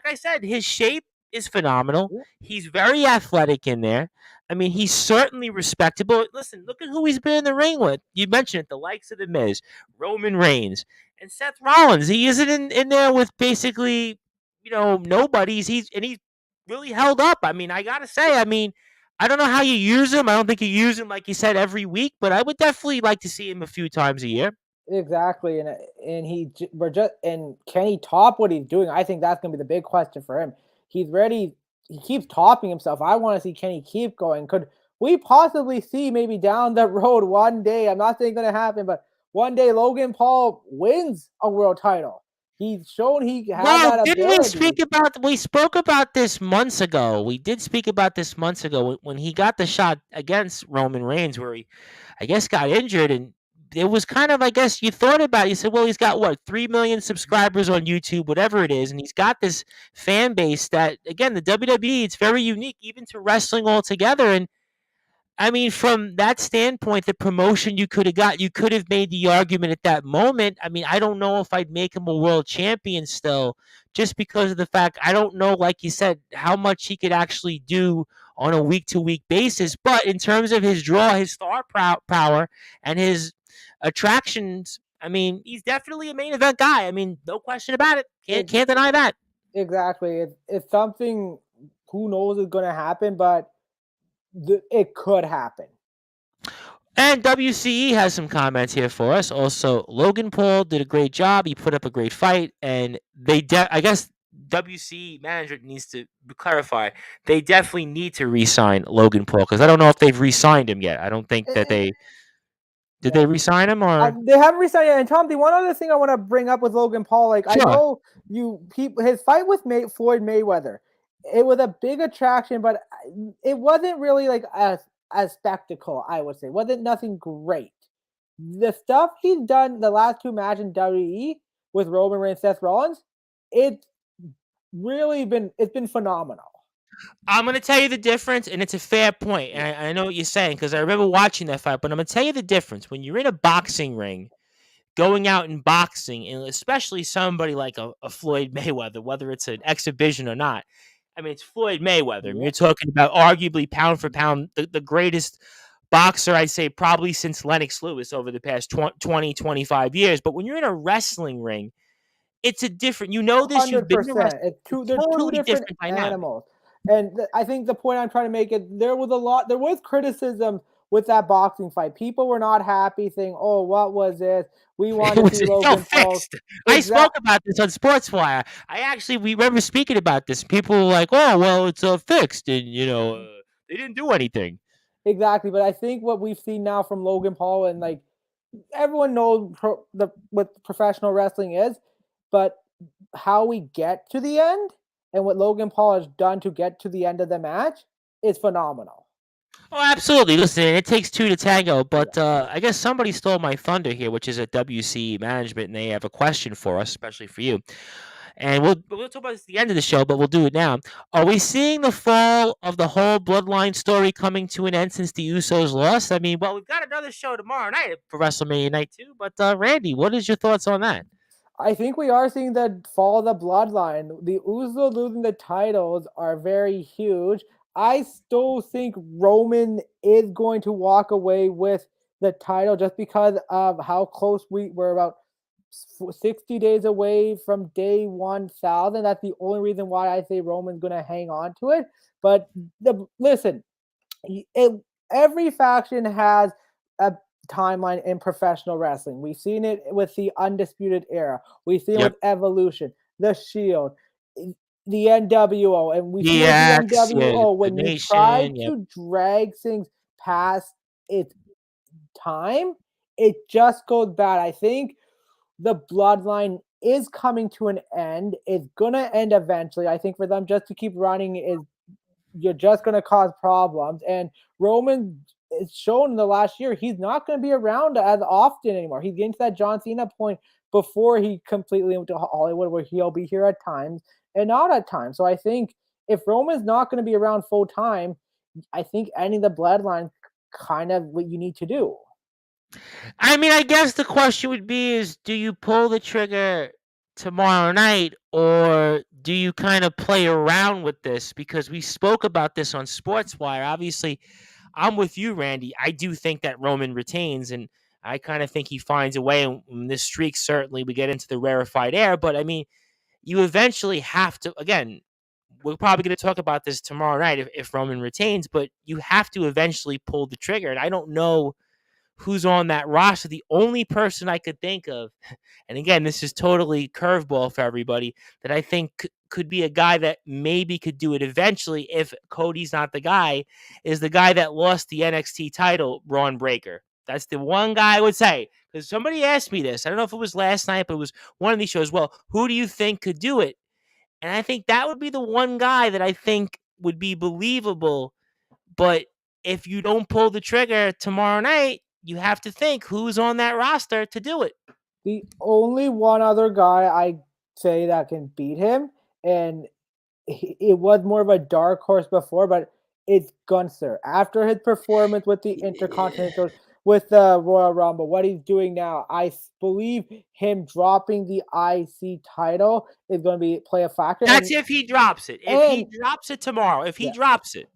I said, his shape is phenomenal. yeah. He's very athletic in there. I mean, he's certainly respectable. Listen, look at who he's been in the ring with. You mentioned it, the likes of The Miz, Roman Reigns, and Seth Rollins. He isn't in there with basically, nobodies. He's really held up. I mean, I gotta say, I mean, I don't know how you use him. I don't think you use him like you said every week, but I would definitely like to see him a few times a year. Exactly, and we're just, and can he top what he's doing? I think that's gonna be the big question for him. He's ready. He keeps topping himself. I want to see, can he keep going? Could we possibly see maybe down the road one day? I'm not saying gonna happen, but one day Logan Paul wins a world title. He's shown he has Well, that didn't we ability. speak about we spoke about this months ago. We did speak about this months ago when he got the shot against Roman Reigns where he I guess got injured and it was kind of I guess you thought about it. You said, well, he's got what, 3 million subscribers on YouTube, whatever it is, and he's got this fan base that again the WWE, it's very unique even to wrestling altogether. And I mean, from that standpoint, the promotion you could have made the argument at that moment. I mean, I don't know if I'd make him a world champion still, just because of the fact I don't know, like you said, how much he could actually do on a week to week basis. But in terms of his draw, his star power, and his attractions, I mean, he's definitely a main event guy. I mean, no question about it. Ex- Can't deny that. exactly. It's something, who knows is gonna happen, but it could happen. And WCE has some comments here for us. Also, Logan Paul did a great job. He put up a great fight, and I guess WCE management needs to clarify. They definitely need to re-sign Logan Paul because I don't know if they've re-signed him yet. I don't think that Eh, they did. yeah. They re-sign him or They haven't resigned yet. And Tom, the one other thing I want to bring up with Logan Paul, like I sure. know his fight with Floyd Mayweather, it was a big attraction, but it wasn't really like a spectacle. I would say wasn't nothing great. The stuff he's done the last two matches in WWE with Roman Reigns, Seth Rollins, it's it's been phenomenal. I'm gonna tell you the difference, and it's a fair point, and Yeah, I know what you're saying because I remember watching that fight. But I'm gonna tell you the difference when you're in a boxing ring going out and boxing, and especially somebody like a Floyd Mayweather, whether it's an exhibition or not. I mean, it's Floyd Mayweather. I mean, you're yeah, talking about arguably pound for pound the greatest boxer, I'd say, probably since Lennox Lewis over the past 20, 25 years. But when you're in a wrestling ring, it's a different, you know this, you've been in wrestling, 100%. It's it's they're two totally different different dynamic. animals. And I think the point I'm trying to make is there was criticism with that boxing fight. People were not happy saying, "Oh, what was this? We want It to was see so Logan Paul." fixed. I spoke Exact about this on Sportswire. We remember speaking about this. People were like, "Oh, well, it's fixed," and they didn't do anything. exactly, but I think what we've seen now from Logan Paul and like everyone knows what professional wrestling is, but how we get to the end and what Logan Paul has done to get to the end of the match is phenomenal. Oh, absolutely. Listen, it takes two to tango, Yeah. but I guess somebody stole my thunder here, which is at WC Management, and they have a question for us, especially for you. And we'll talk about this at the end of the show, but we'll do it now. Are we seeing the fall of the whole bloodline story coming to an end since the Usos lost? I mean, well, we've got another show tomorrow night for WrestleMania night too. But Randy, what is your thoughts on that? I think we are seeing the fall of the bloodline. The Usos losing the titles are very huge. I still think Roman is going to walk away with the title just because of how close we were about 60 days away from day 1000. That's the only reason why I say Roman's going to hang on to it. But listen, it, every faction has a timeline in professional wrestling. We've seen it with the Undisputed Era. We've seen it Yep. with Evolution, the Shield, the NWO, and we see with the DX, yeah, NWO the when you try Nation, yep. to drag things past its time, it just goes bad. I think the bloodline is coming to an end. It's gonna end eventually. I think for them just to keep running is you're just going to cause problems. And Roman is shown in the last year he's not going to be around as often anymore. He's getting to that John Cena point before he completely went to Hollywood, where he'll be here at times and not at times. So I think if Roman's not going to be around full time, I think ending the bloodline kind of what you need to do. I mean, I guess the question would be is do you pull the trigger tomorrow night or do you kind of play around with this? Because we spoke about this on Sportswire. Obviously, I'm with you, Randy. I do think that Roman retains, and I kind of think he finds a way. And this streak, certainly, we get into the rarefied air. But I mean, you eventually have to, again, we're probably going to talk about this tomorrow night if Roman retains, but you have to eventually pull the trigger. And I don't know who's on that roster. The only person I could think of, and again, this is totally curveball for everybody, that I think could be a guy that maybe could do it eventually if Cody's not the guy, is the guy that lost the NXT title, Braun Breaker. That's the one guy I would say. Because somebody asked me this. I don't know if it was last night, but it was one of these shows. Well, who do you think could do it? And I think that would be the one guy that I think would be believable. But if you don't pull the trigger tomorrow night, you have to think who's on that roster to do it. The only one other guy I say that can beat him, and it was more of a dark horse before, but it's Gunther. After his performance with the Intercontinental, with the Royal Rumble, what he's doing now, believe him dropping the IC title is going to be play a factor. That's if he drops it. If he And drops it tomorrow, if he yeah, drops it.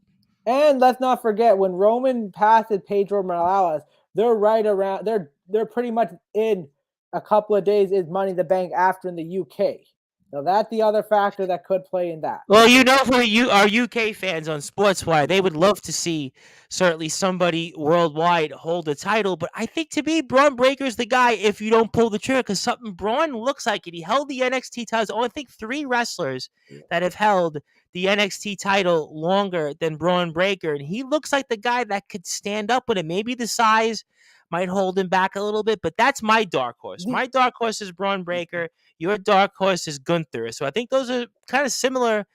and let's not forget when Roman passes Pedro Morales, they're right around. They're pretty much in a couple of days is Money in the Bank after in the UK. So that's the other factor that could play in that. Well, for our UK fans on Sportswire, they would love to see certainly somebody worldwide hold a title. But I think to me, Braun Breaker's the guy if you don't pull the trigger, because something Braun looks like it. He held the NXT titles. Only I think 3 wrestlers that have held the NXT title longer than Braun Breaker, and he looks like the guy that could stand up with it. Maybe the size might hold him back a little bit, but that's my dark horse. My dark horse is Braun Breaker. Your dark horse is Gunther. So I think those are kind of similar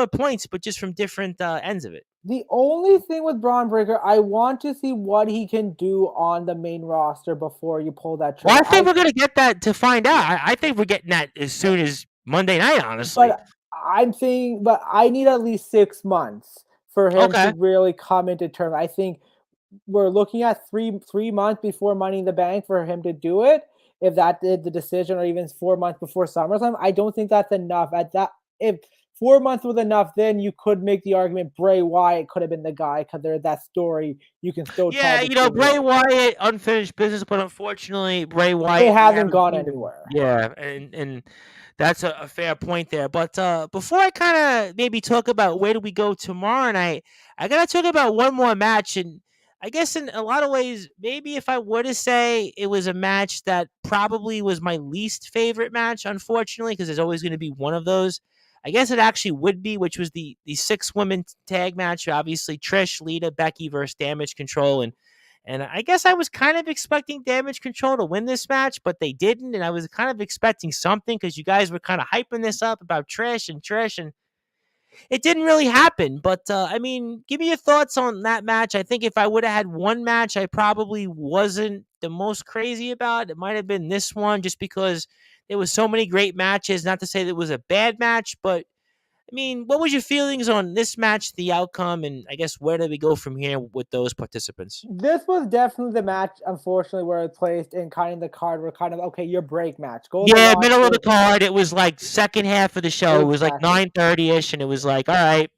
points, but just from different ends of it. The only thing with Braun Breaker, I want to see what he can do on the main roster before you pull that trigger. Well, I think we're going to get that to find out. I think we're getting that as soon as Monday night, honestly. But I need at least 6 months for him to really come into terms. I think we're looking at 3 months before Money in the Bank for him to do it. If that did the decision, or even 4 months before SummerSlam, I don't think that's enough. If 4 months was enough, then you could make the argument Bray Wyatt could have been the guy because there's that story you can still tell. Yeah, Bray Wyatt, unfinished business, but unfortunately, Bray Wyatt hasn't gone anywhere. Yeah, and that's a fair point there. But before I kind of maybe talk about where do we go tomorrow night, I got to talk about one more match. And I guess in a lot of ways, maybe if I were to say it was a match that probably was my least favorite match, unfortunately, because there's always going to be one of those. I guess it actually would be, which was the 6-women tag match. Obviously, Trish, Lita, Becky versus Damage Control. And I guess I was kind of expecting Damage Control to win this match, but they didn't. And I was kind of expecting something because you guys were kind of hyping this up about Trish, and it didn't really happen. But, I mean, give me your thoughts on that match. I think if I would have had one match I probably wasn't the most crazy about, it might have been this one, just because there was so many great matches. Not to say that it was a bad match, but I mean, what was your feelings on this match, the outcome, and I guess where do we go from here with those participants? This was definitely the match, unfortunately, where it placed in kind of the card where kind of, okay, your break match. Middle of the card. It was like second half of the show. It was like 9:30-ish, and it was like, all right.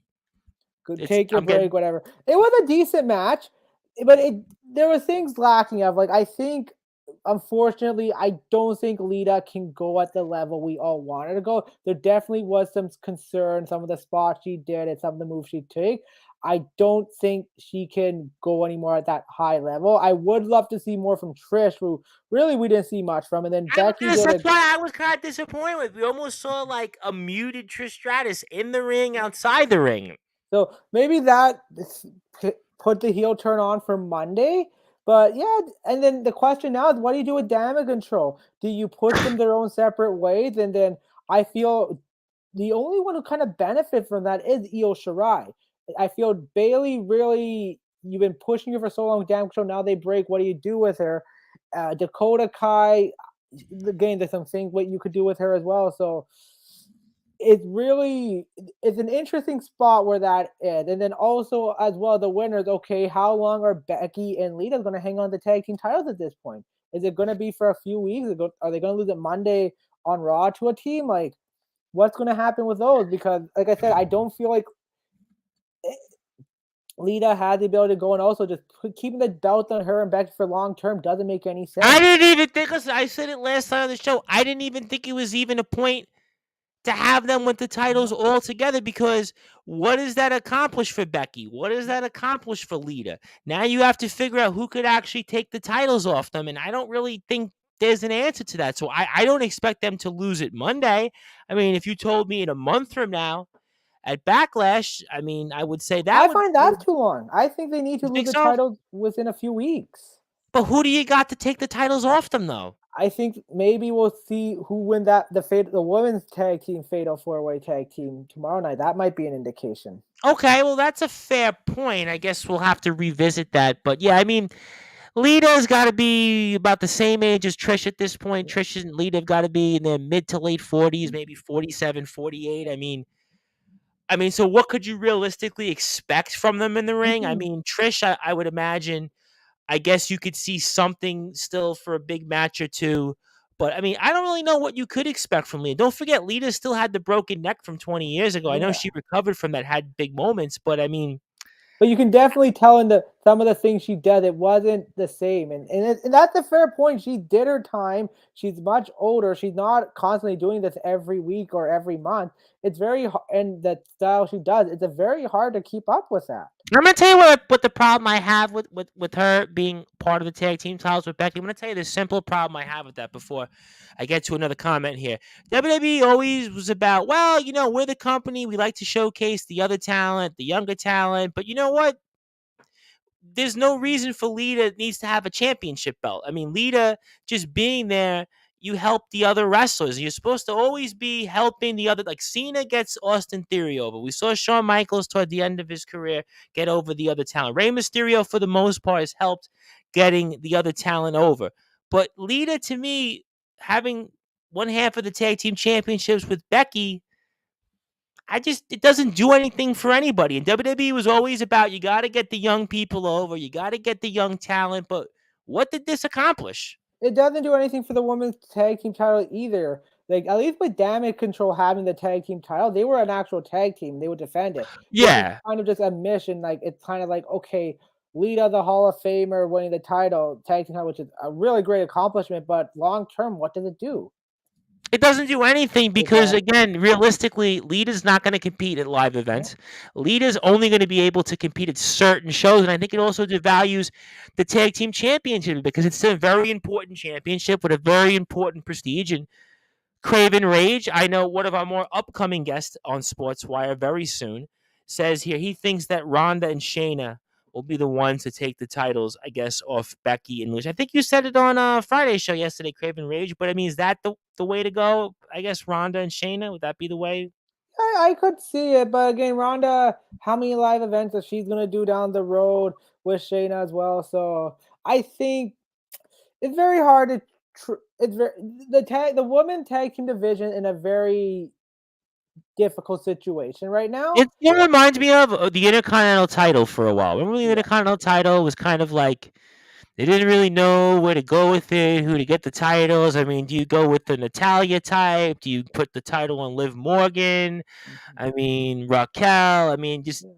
Take your break, whatever. It was a decent match, but there were things lacking of, like, I think, unfortunately, I don't think Lita can go at the level we all wanted to go. There definitely was some concern, some of the spots she did and some of the moves she took. I don't think she can go anymore at that high level. I would love to see more from Trish, who really we didn't see much from. And then Becky that's why I was kind of disappointed with. We almost saw like a muted Trish Stratus in the ring, outside the ring. So maybe that put the heel turn on for Monday. But yeah, and then the question now is, what do you do with Damage Control? Do you push them their own separate ways? And then I feel the only one who kind of benefit from that is Io Shirai. I feel Bailey really, you've been pushing her for so long, Damage Control, now they break. What do you do with her? Dakota Kai, again, there's some things what you could do with her as well. So it's an interesting spot where that is. And then also as well, the winners, okay, how long are Becky and Lita going to hang on the tag team titles at this point? Is it going to be for a few weeks? Are they going to lose it Monday on Raw to a team? Like, what's going to happen with those? Because like I said, I don't feel like Lita had the ability to go, and also just keeping the belt on her and Becky for long term doesn't make any sense. I didn't even think, I said it last time on the show, I didn't even think it was even a point to have them with the titles all together, because what does that accomplish for Becky? What does that accomplish for Lita? Now you have to figure out who could actually take the titles off them, and I don't really think there's an answer to that. So I don't expect them to lose it Monday. I mean, if you told me in a month from now at Backlash, I mean, I would say that. I find that too long. I think they need to lose the titles within a few weeks. But who do you got to take the titles off them, though? I think maybe we'll see who win the women's tag team Fatal 4-Way tag team tomorrow night. That might be an indication. Okay, well, that's a fair point. I guess we'll have to revisit that. But yeah, I mean, Lita's got to be about the same age as Trish at this point. Trish and Lita have got to be in their mid to late 40s, maybe 47, 48. I mean, so what could you realistically expect from them in the ring? I mean, Trish, I would imagine, I guess you could see something still for a big match or two. But, I mean, I don't really know what you could expect from Lita. Don't forget, Lita still had the broken neck from 20 years ago. Yeah. I know she recovered from that, had big moments, but, I mean... But you can definitely tell in the some of the things she did, it wasn't the same. And that's a fair point. She did her time. She's much older. She's not constantly doing this every week or every month. It's and the style she does, it's a very hard to keep up with that. I'm gonna tell you what the problem I have with her being part of the tag team titles with Becky. I'm gonna tell you the simple problem I have with that before I get to another comment here. WWE always was about, well, we're the company, we like to showcase the other talent, the younger talent, but you know what? There's no reason for Lita needs to have a championship belt. I mean, Lita just being there, you help the other wrestlers. You're supposed to always be helping the other. Like Cena gets Austin Theory over. We saw Shawn Michaels toward the end of his career get over the other talent. Rey Mysterio, for the most part, has helped getting the other talent over. But Lita, to me, having one half of the tag team championships with Becky, it doesn't do anything for anybody. And WWE was always about, you got to get the young people over, you got to get the young talent. But what did this accomplish? It doesn't do anything for the women's tag team title either. Like, at least with Damage Control having the tag team title, they were an actual tag team. They would defend it. This is Yeah, kind of just a mission. Like, it's kind of like, okay, Lita, the Hall of Famer, winning the title, tag team title, which is a really great accomplishment. But long term, what does it do? it doesn't do anything because, Exactly. again, realistically, Lita's not going to compete at live Yeah. events. Lita's only going to be able to compete at certain shows. And I think it also devalues the tag team championship because it's a very important championship with a very important prestige. And Craven Rage, I know one of our more upcoming guests on Sportswire very soon, says here he thinks that Ronda and Shayna will be the ones to take the titles, I guess, off Becky and Liz. I think you said it on Friday's show yesterday, Craven Rage, but I mean, is that the way to go? I guess Ronda and Shayna, would that be the way? I could see it, but again, Ronda, how many live events that she's gonna do down the road with Shayna as well? So I think it's very hard to. It's very the women tag team division in a very difficult situation right now. It reminds me of the Intercontinental title for a while. Remember the Yeah. Intercontinental title was kind of like they didn't really know where to go with it, who to get the titles. I mean, do you go with the Natalia type? Do you put the title on Liv Morgan? Mhm. I mean, Raquel. I mean, just Yeah.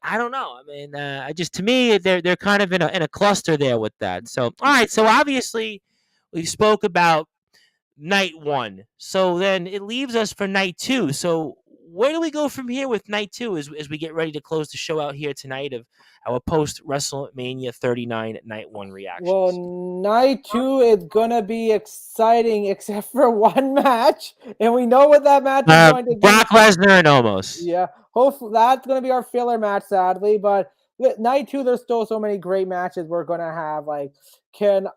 I don't know. I mean, I just to me they're kind of in a cluster there with that. So all right, so obviously we spoke about night one. So then it leaves us for night two. So where do we go from here with night two as we get ready to close the show out here tonight of our post WrestleMania 39 night one Well, reactions? night two is gonna be exciting, except for one match, and we know what that match is going to be. Brock Lesnar and Omos. Yeah, hopefully that's gonna be our filler match, sadly. But with night two, there's still so many great matches we're gonna have. Like, can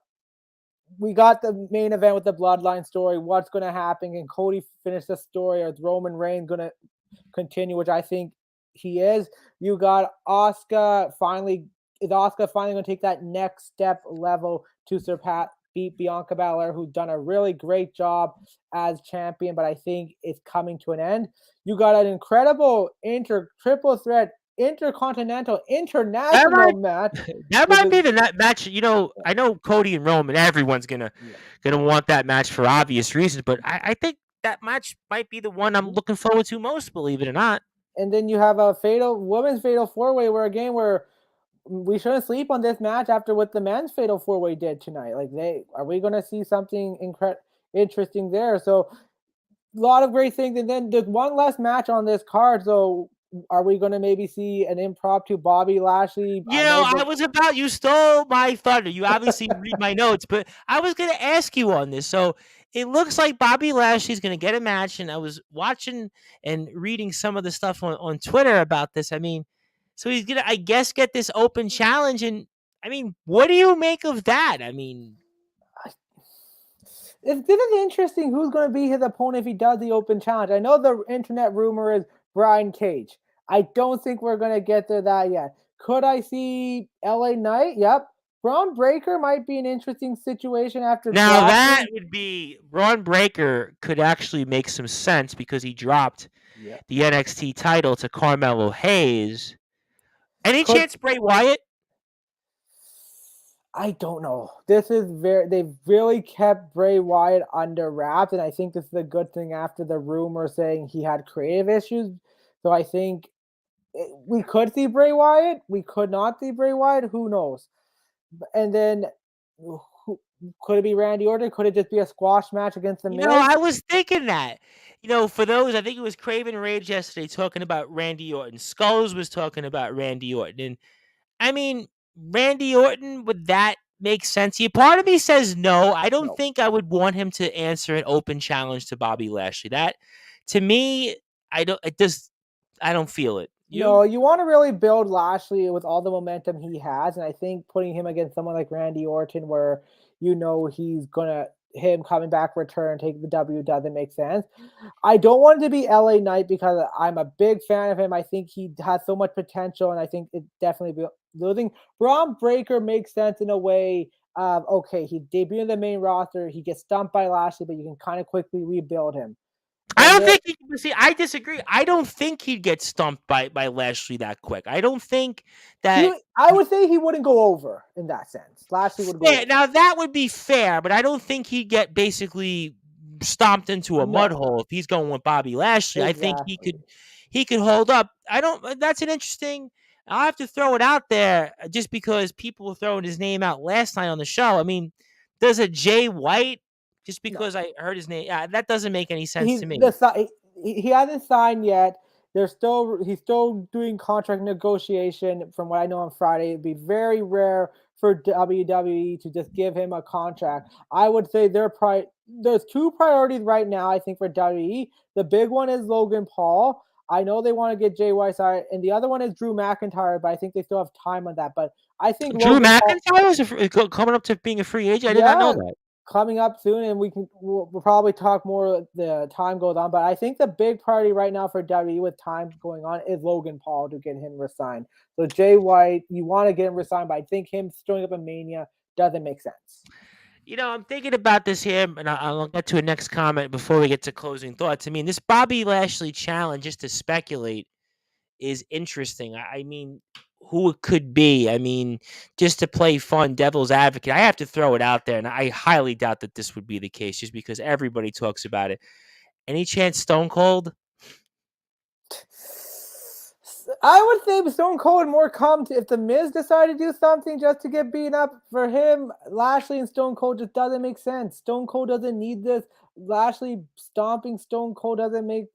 we got the main event with the Bloodline story? What's gonna happen? Can Cody finish the story, or is Roman Reigns gonna continue? Which I think he is. You got Oscar finally. Is Oscar finally going to take that next step level to surpass beat Bianca Belair, who's done a really great job as champion, but I think it's coming to an end. You got an incredible triple threat intercontinental That international might match, that which might is be the match. I know Cody and Roman. Everyone's yeah. gonna want that match for obvious reasons, but I think that match might be the one I'm looking forward to most. Believe it or not. And then you have a fatal women's fatal four way where we shouldn't sleep on this match after what the men's fatal four way did tonight. Like, we going to see something interesting there? So a lot of great things. And then there's one less match on this card. So are we going to maybe see an impromptu Bobby Lashley? I know I was about you stole my thunder. You obviously read my notes, but I was gonna ask you on this. So it looks like Bobby Lashley's gonna get a match, and I was watching and reading some of the stuff on Twitter about this. I mean, so he's gonna, I guess, get this open challenge, and I mean, what do you make of that? I mean, this is interesting. Who's going to be his opponent if he does the open challenge? I know the internet rumor is Brian Cage. I don't think we're going to get to that yet. Could I see LA Knight? Yep. Braun Breaker might be an interesting situation after now that dropping. would be Braun Breaker could actually make some sense because he dropped Yeah. the NXT title to Carmelo Hayes. Any Could chance Bray Wyatt? I don't know. This is they've really kept Bray Wyatt under wraps, and I think this is a good thing after the rumor saying he had creative issues. So I think We could see Bray Wyatt. We could not see Bray Wyatt. Who knows? And then who, could it be Randy Orton? Could it just be a squash match against The Miz? I was thinking that. For those, I think it was Craven Rage yesterday talking about Randy Orton. Skulls was talking about Randy Orton. And I mean, Randy Orton, would that make sense? Yeah, part of me says no. I don't No. think I would want him to answer an open challenge to Bobby Lashley. That, to me, I don't feel it. You? No, you want to really build Lashley with all the momentum he has, and I think putting him against someone like Randy Orton, where he's gonna him coming back, return, take the W, doesn't make sense. I don't want it to be LA Knight because I'm a big fan of him. I think he has so much potential, and I think it definitely be losing. Braun Breaker makes sense in a way of okay, he debuted in the main roster, he gets stumped by Lashley, but you can kind of quickly rebuild him. I And don't there, think see. I disagree. I don't think he'd get stumped by Lashley that quick. I don't think that. I would say he wouldn't go over in that sense. Lashley would go Fair. over. Now that would be fair, but I don't think he'd get basically stomped into a mud No, hole if he's going with Bobby Lashley. I think exactly. he could hold up. I don't. That's an interesting. I'll have to throw it out there just because people were throwing his name out last night on the show. I mean, does a Jay White just No, because I heard his name? That doesn't make any sense he's to me. he hasn't signed yet. He's still doing contract negotiation. From what I know on Friday, it'd be very rare for WWE to just give him a contract. I would say there's two priorities right now. I think for WWE, the big one is Logan Paul. I know they want to get Jay White signed, and the other one is Drew McIntyre, but I think they still have time on that. But I think Drew Logan Paul, McIntyre is coming up to being a free agent. I did not know yeah, that. coming up soon, and we'll probably talk more the time goes on. But I think the big priority right now for WWE with time going on is Logan Paul to get him resigned. So Jay White, you want to get him resigned, but I think him showing up in Mania doesn't make sense. I'm thinking about this here, and I'll get to a next comment before we get to closing thoughts. I mean, this Bobby Lashley challenge, just to speculate, is interesting. I mean, who it could be. I mean, just to play fun devil's advocate, I have to throw it out there, and I highly doubt that this would be the case just because everybody talks about it. Any chance Stone Cold? I would say Stone Cold would more come to if the Miz decided to do something just to get beaten up. For him, Lashley and Stone Cold just doesn't make sense. Stone Cold doesn't need this. Lashley stomping Stone Cold doesn't make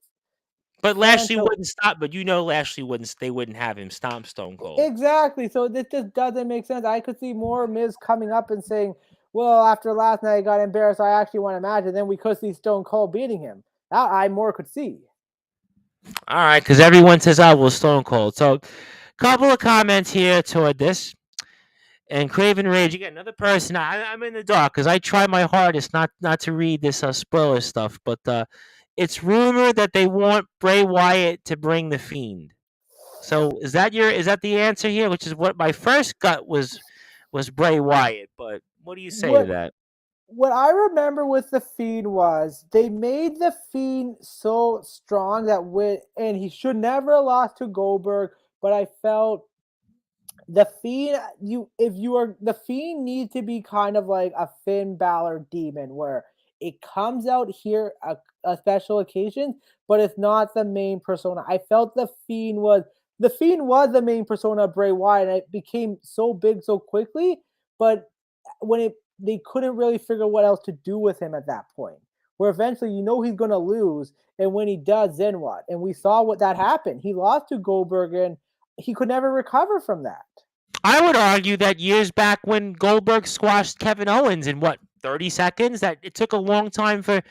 But sense. Lashley So wouldn't stop. But Lashley wouldn't. They wouldn't have him stomp Stone Cold. exactly. So this just doesn't make sense. I could see more Miz coming up and saying, "Well, after last night I got embarrassed. I actually want to match." And then we could see Stone Cold beating him. That I more could see. All right, because everyone says I will Stone Cold. So, couple of comments here toward this. And Craven Rage, again, another person. I'm in the dark because I try my hardest not to read this spoiler stuff. But it's rumored that they want Bray Wyatt to bring the Fiend. So is that the answer here? Which is what my first gut was Bray Wyatt. But what do you say to What that? what I remember with the Fiend was they made the Fiend so strong that and he should never have lost to Goldberg, but I felt the Fiend if you are the Fiend needs to be kind of like a Finn Balor demon where it comes out here a special occasion, but it's not the main persona. I felt the Fiend was the main persona of Bray Wyatt, and it became so big so quickly, but when it they couldn't really figure what else to do with him at that point. Where eventually he's gonna lose, and when he does, then what? And we saw what that happened. He lost to Goldberg, and he could never recover from that. I would argue that years back when Goldberg squashed Kevin Owens in what 30 seconds, that it took a long time for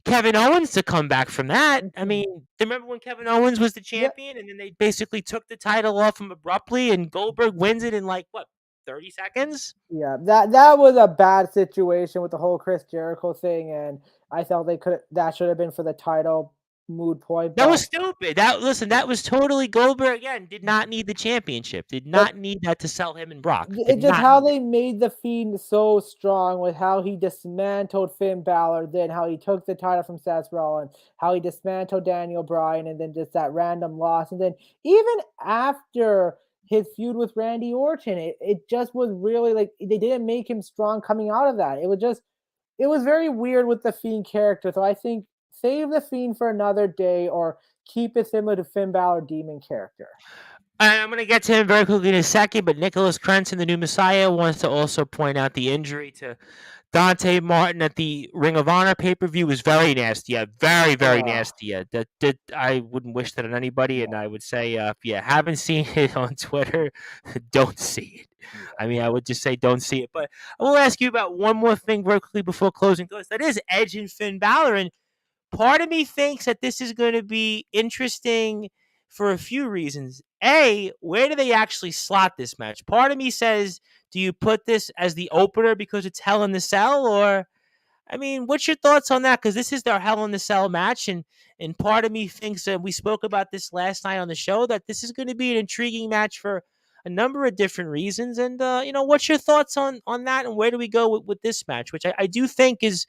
Kevin Owens to come back from that. I Mhm. mean, remember when Kevin Owens was the Yeah, champion and then they basically took the title off him abruptly and Goldberg wins it in like what 30 seconds? yeah, that was a bad situation with the whole Chris Jericho thing, and I felt that should have been for the title mood point, That was stupid. That was totally Goldberg again. Did not need the championship. Did but not need that to sell him and Brock. Did it's just not how need it. they made the Fiend so strong with how he dismantled Finn Balor, then how he took the title from Seth Rollins, how he dismantled Daniel Bryan, and then just that random loss. And then even after his feud with Randy Orton, it just was really like they didn't make him strong coming out of that. It was very weird with the Fiend character. So I think save the Fiend for another day or keep it similar to Finn Balor Demon character. I'm going to get to him very quickly in a second, but Nicholas Crenson, the new Messiah, wants to also point out the injury to Dante Martin at the Ring of Honor pay-per-view was very nasty. Yeah, very, very nasty. Yeah, that I wouldn't wish that on anybody, and I would say, if you haven't seen it on Twitter, don't see it. I mean, I would just say don't see it. But I will ask you about one more thing very quickly before closing thoughts. That is Edge and Finn Balor, and part of me thinks that this is going to be interesting for a few reasons. A, where do they actually slot this match? Part of me says, do you put this as the opener because it's Hell in the Cell? Or, I mean, what's your thoughts on that? Because this is their Hell in the Cell match. And part of me thinks that we spoke about this last night on the show, that this is going to be an intriguing match for a number of different reasons. And, what's your thoughts on that? And where do we go with this match, which I do think is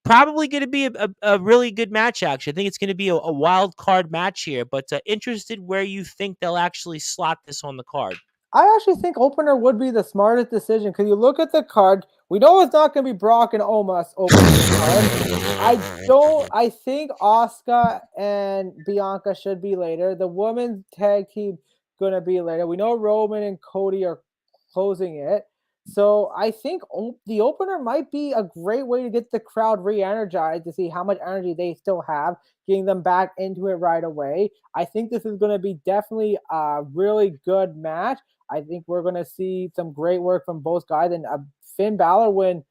probably going to be a really good match, actually. I think it's going to be a wild card match here, but interested where you think they'll actually slot this on the card. I actually think opener would be the smartest decision because you look at the card. We know it's not going to be Brock and Omos opening the card. I think Asuka and Bianca should be later. The women's tag team going to be later. We know Roman and Cody are closing it. So I think the opener might be a great way to get the crowd re-energized to see how much energy they still have, getting them back into it right away. I think this is going to be definitely a really good match. I think we're going to see some great work from both guys, and Finn Balor win.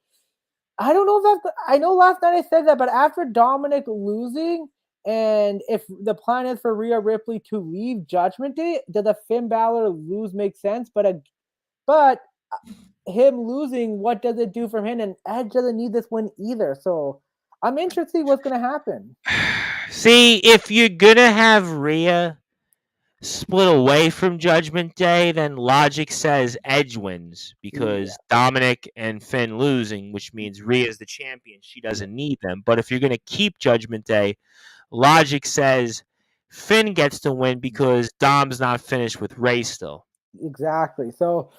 I don't know if I know last night I said that, but after Dominic losing, and if the plan is for Rhea Ripley to leave Judgment Day, does a Finn Balor lose make sense? But him losing, what does it do for him? And Edge doesn't need this win either. So I'm interested to see what's going to happen. See, if you're going to have Rhea split away from Judgment Day, then logic says Edge wins because Dominic and Finn losing, which means Rhea's the champion. She doesn't need them. But if you're going to keep Judgment Day, logic says Finn gets to win because Dom's not finished with Ray still. Exactly. So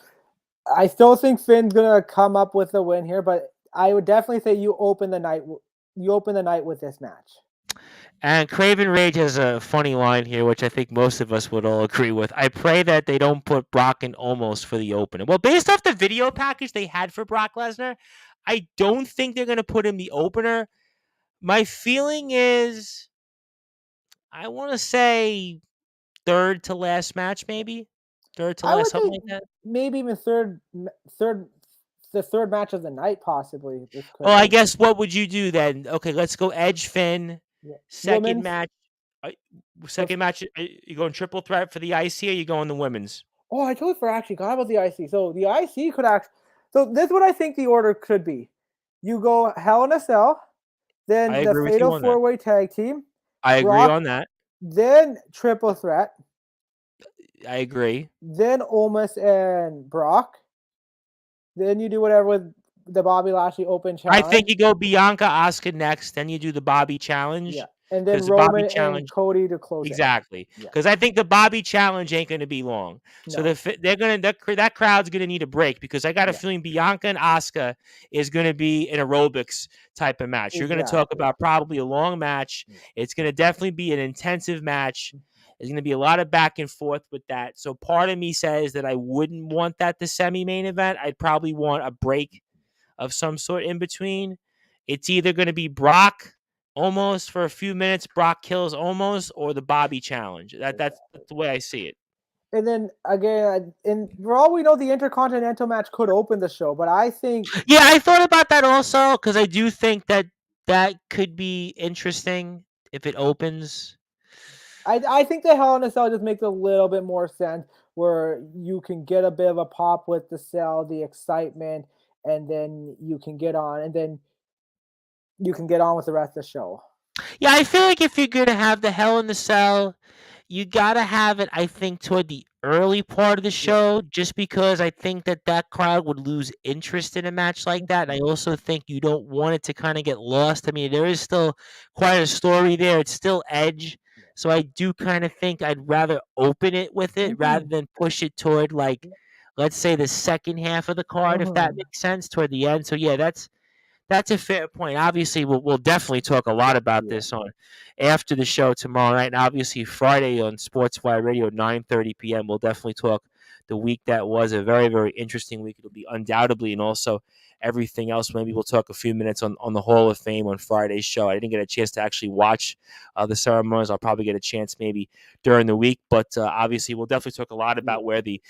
I still think Finn's gonna come up with a win here, but I would definitely say you open the night with this match. And Craven Rage has a funny line here, which I think most of us would all agree with. I pray that they don't put Brock in Omos for the opener. Well, based off the video package they had for Brock Lesnar, I don't think they're going to put him the opener. My feeling is, I want to say third to last match, maybe third to last, something like that. Maybe even the third match of the night, possibly. Well, I guess what would you do then? Okay, let's go Edge Finn. Yeah. Second match. You going triple threat for the IC, or you going the women's? Oh, I totally forgot about the IC. So the IC could actually. So this is what I think the order could be. You go Hell in a Cell, then the Fatal 4-Way Tag Team. I agree on that. Then triple threat. I agree. Then Omos and Brock. Then you do whatever with the Bobby Lashley Open Challenge. I think you go Bianca, Asuka next. Then you do the Bobby Challenge. Yeah. And then Roman and Cody to close. Exactly. Because I think the Bobby Challenge ain't going to be long. So that crowd's going to need a break, because I got a feeling Bianca and Asuka is going to be an aerobics type of match. You're going to talk about probably a long match. It's going to definitely be an intensive match. There's going to be a lot of back and forth with that. So part of me says that I wouldn't want that the semi-main event. I'd probably want a break of some sort in between. It's either going to be Brock Omos for a few minutes, Brock kills Omos, or the Bobby Challenge. That's the way I see it. And then again, for all we know, the Intercontinental match could open the show, but I think... Yeah, I thought about that also, because I do think that could be interesting if it opens. I think the Hell in a Cell just makes a little bit more sense, where you can get a bit of a pop with the cell, the excitement, and then you can get on, with the rest of the show. Yeah, I feel like if you're going to have the Hell in the Cell, you got to have it, I think, toward the early part of the show, just because I think that crowd would lose interest in a match like that. And I also think you don't want it to kind of get lost. I mean, there is still quite a story there. It's still Edge. So I do kind of think I'd rather open it with it rather than push it toward, like, let's say the second half of the card, if that makes sense, toward the end. So yeah, that's That's a fair point. Obviously, we'll definitely talk a lot about Yeah. this on after the show tomorrow night, and obviously Friday on Sportswire Radio 9:30 p.m. We'll definitely talk the week that was a very very interesting week. It'll be undoubtedly, and also everything else. Maybe we'll talk a few minutes on the Hall of Fame on Friday's show. I didn't get a chance to actually watch the ceremonies. I'll probably get a chance maybe during the week, but obviously we'll definitely talk a lot about where the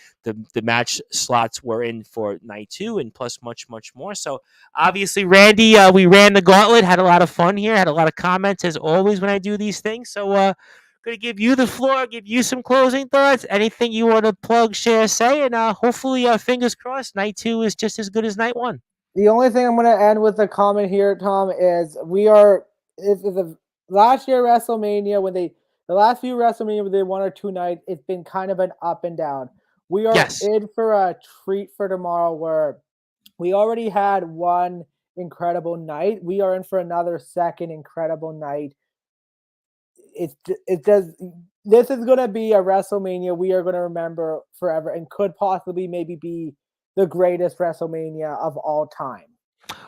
match slots were in for night two, and plus much more. So obviously, Randy, we ran the gauntlet, had a lot of fun here, had a lot of comments as always when I do these things. So, going to give you the floor, give you some closing thoughts. Anything you want to plug, share, say, and hopefully, fingers crossed, night two is just as good as night one. The only thing I'm going to end with a comment here, Tom, is we are if the last year WrestleMania the last few WrestleMania when they 1 or 2 nights, it's been kind of an up and down. We are Yes. in for a treat for tomorrow where we already had one incredible night. We are in for another second incredible night. It does. This is going to be a WrestleMania we are going to remember forever, and could possibly maybe be the greatest WrestleMania of all time.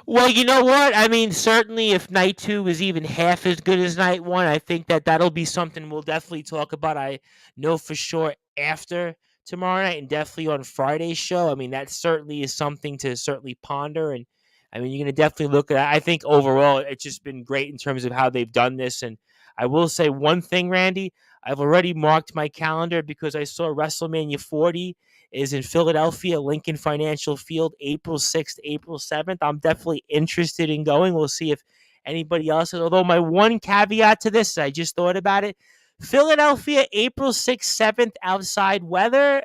Well, you know what? I mean, certainly if night two is even half as good as night one, I think that that'll be something we'll definitely talk about. I know for sure after tomorrow night and definitely on Friday's show. I mean, that certainly is something to certainly ponder. And I mean, you're going to definitely look at it. I think overall, it's just been great in terms of how they've done this. And I will say one thing, Randy, I've already marked my calendar because I saw WrestleMania 40 is in Philadelphia, Lincoln Financial Field, April 6th, April 7th. I'm definitely interested in going. We'll see if anybody else is. Although my one caveat to this, I just thought about it. Philadelphia, April 6th, 7th, outside weather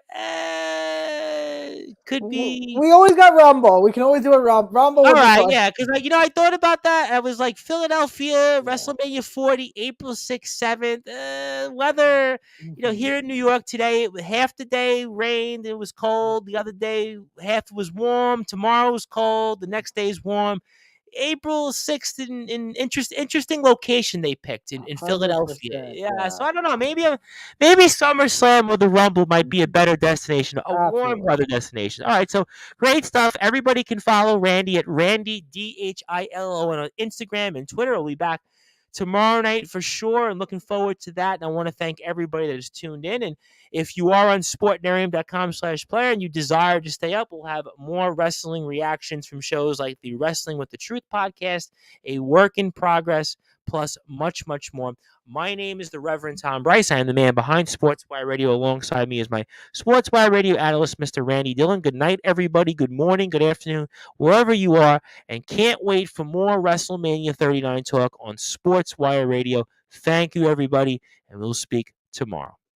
could be. We always got Rumble. We can always do a Rumble. All Would be right, fun. yeah, because I thought about that. I was like Philadelphia, WrestleMania 40, April 6th, 7th. Weather, here in New York today, half the day rained. It was cold. The other day, half was warm. Tomorrow was cold. The next day is warm. April 6th in interesting location they picked in Philadelphia. 100%. Yeah, so Yeah. I don't know. Maybe SummerSlam or the Rumble might be a better destination, a warm Absolutely. weather destination. All right, so great stuff. Everybody can follow Randy at Randy DHILO on Instagram and Twitter. We'll be back tomorrow night for sure, and looking forward to that. And I want to thank everybody that has tuned in. And if you are on sportnarium.com/player and you desire to stay up, we'll have more wrestling reactions from shows like the Wrestling with the Truth podcast, a work in progress, plus much more. My name is the Reverend Tom Bryce. I am the man behind Sportswire Radio. Alongside me is my Sportswire Radio analyst, Mr. Randy Dillon. Good night, everybody. Good morning, good afternoon, wherever you are. And can't wait for more WrestleMania 39 talk on Sportswire Radio. Thank you, everybody, and we'll speak tomorrow.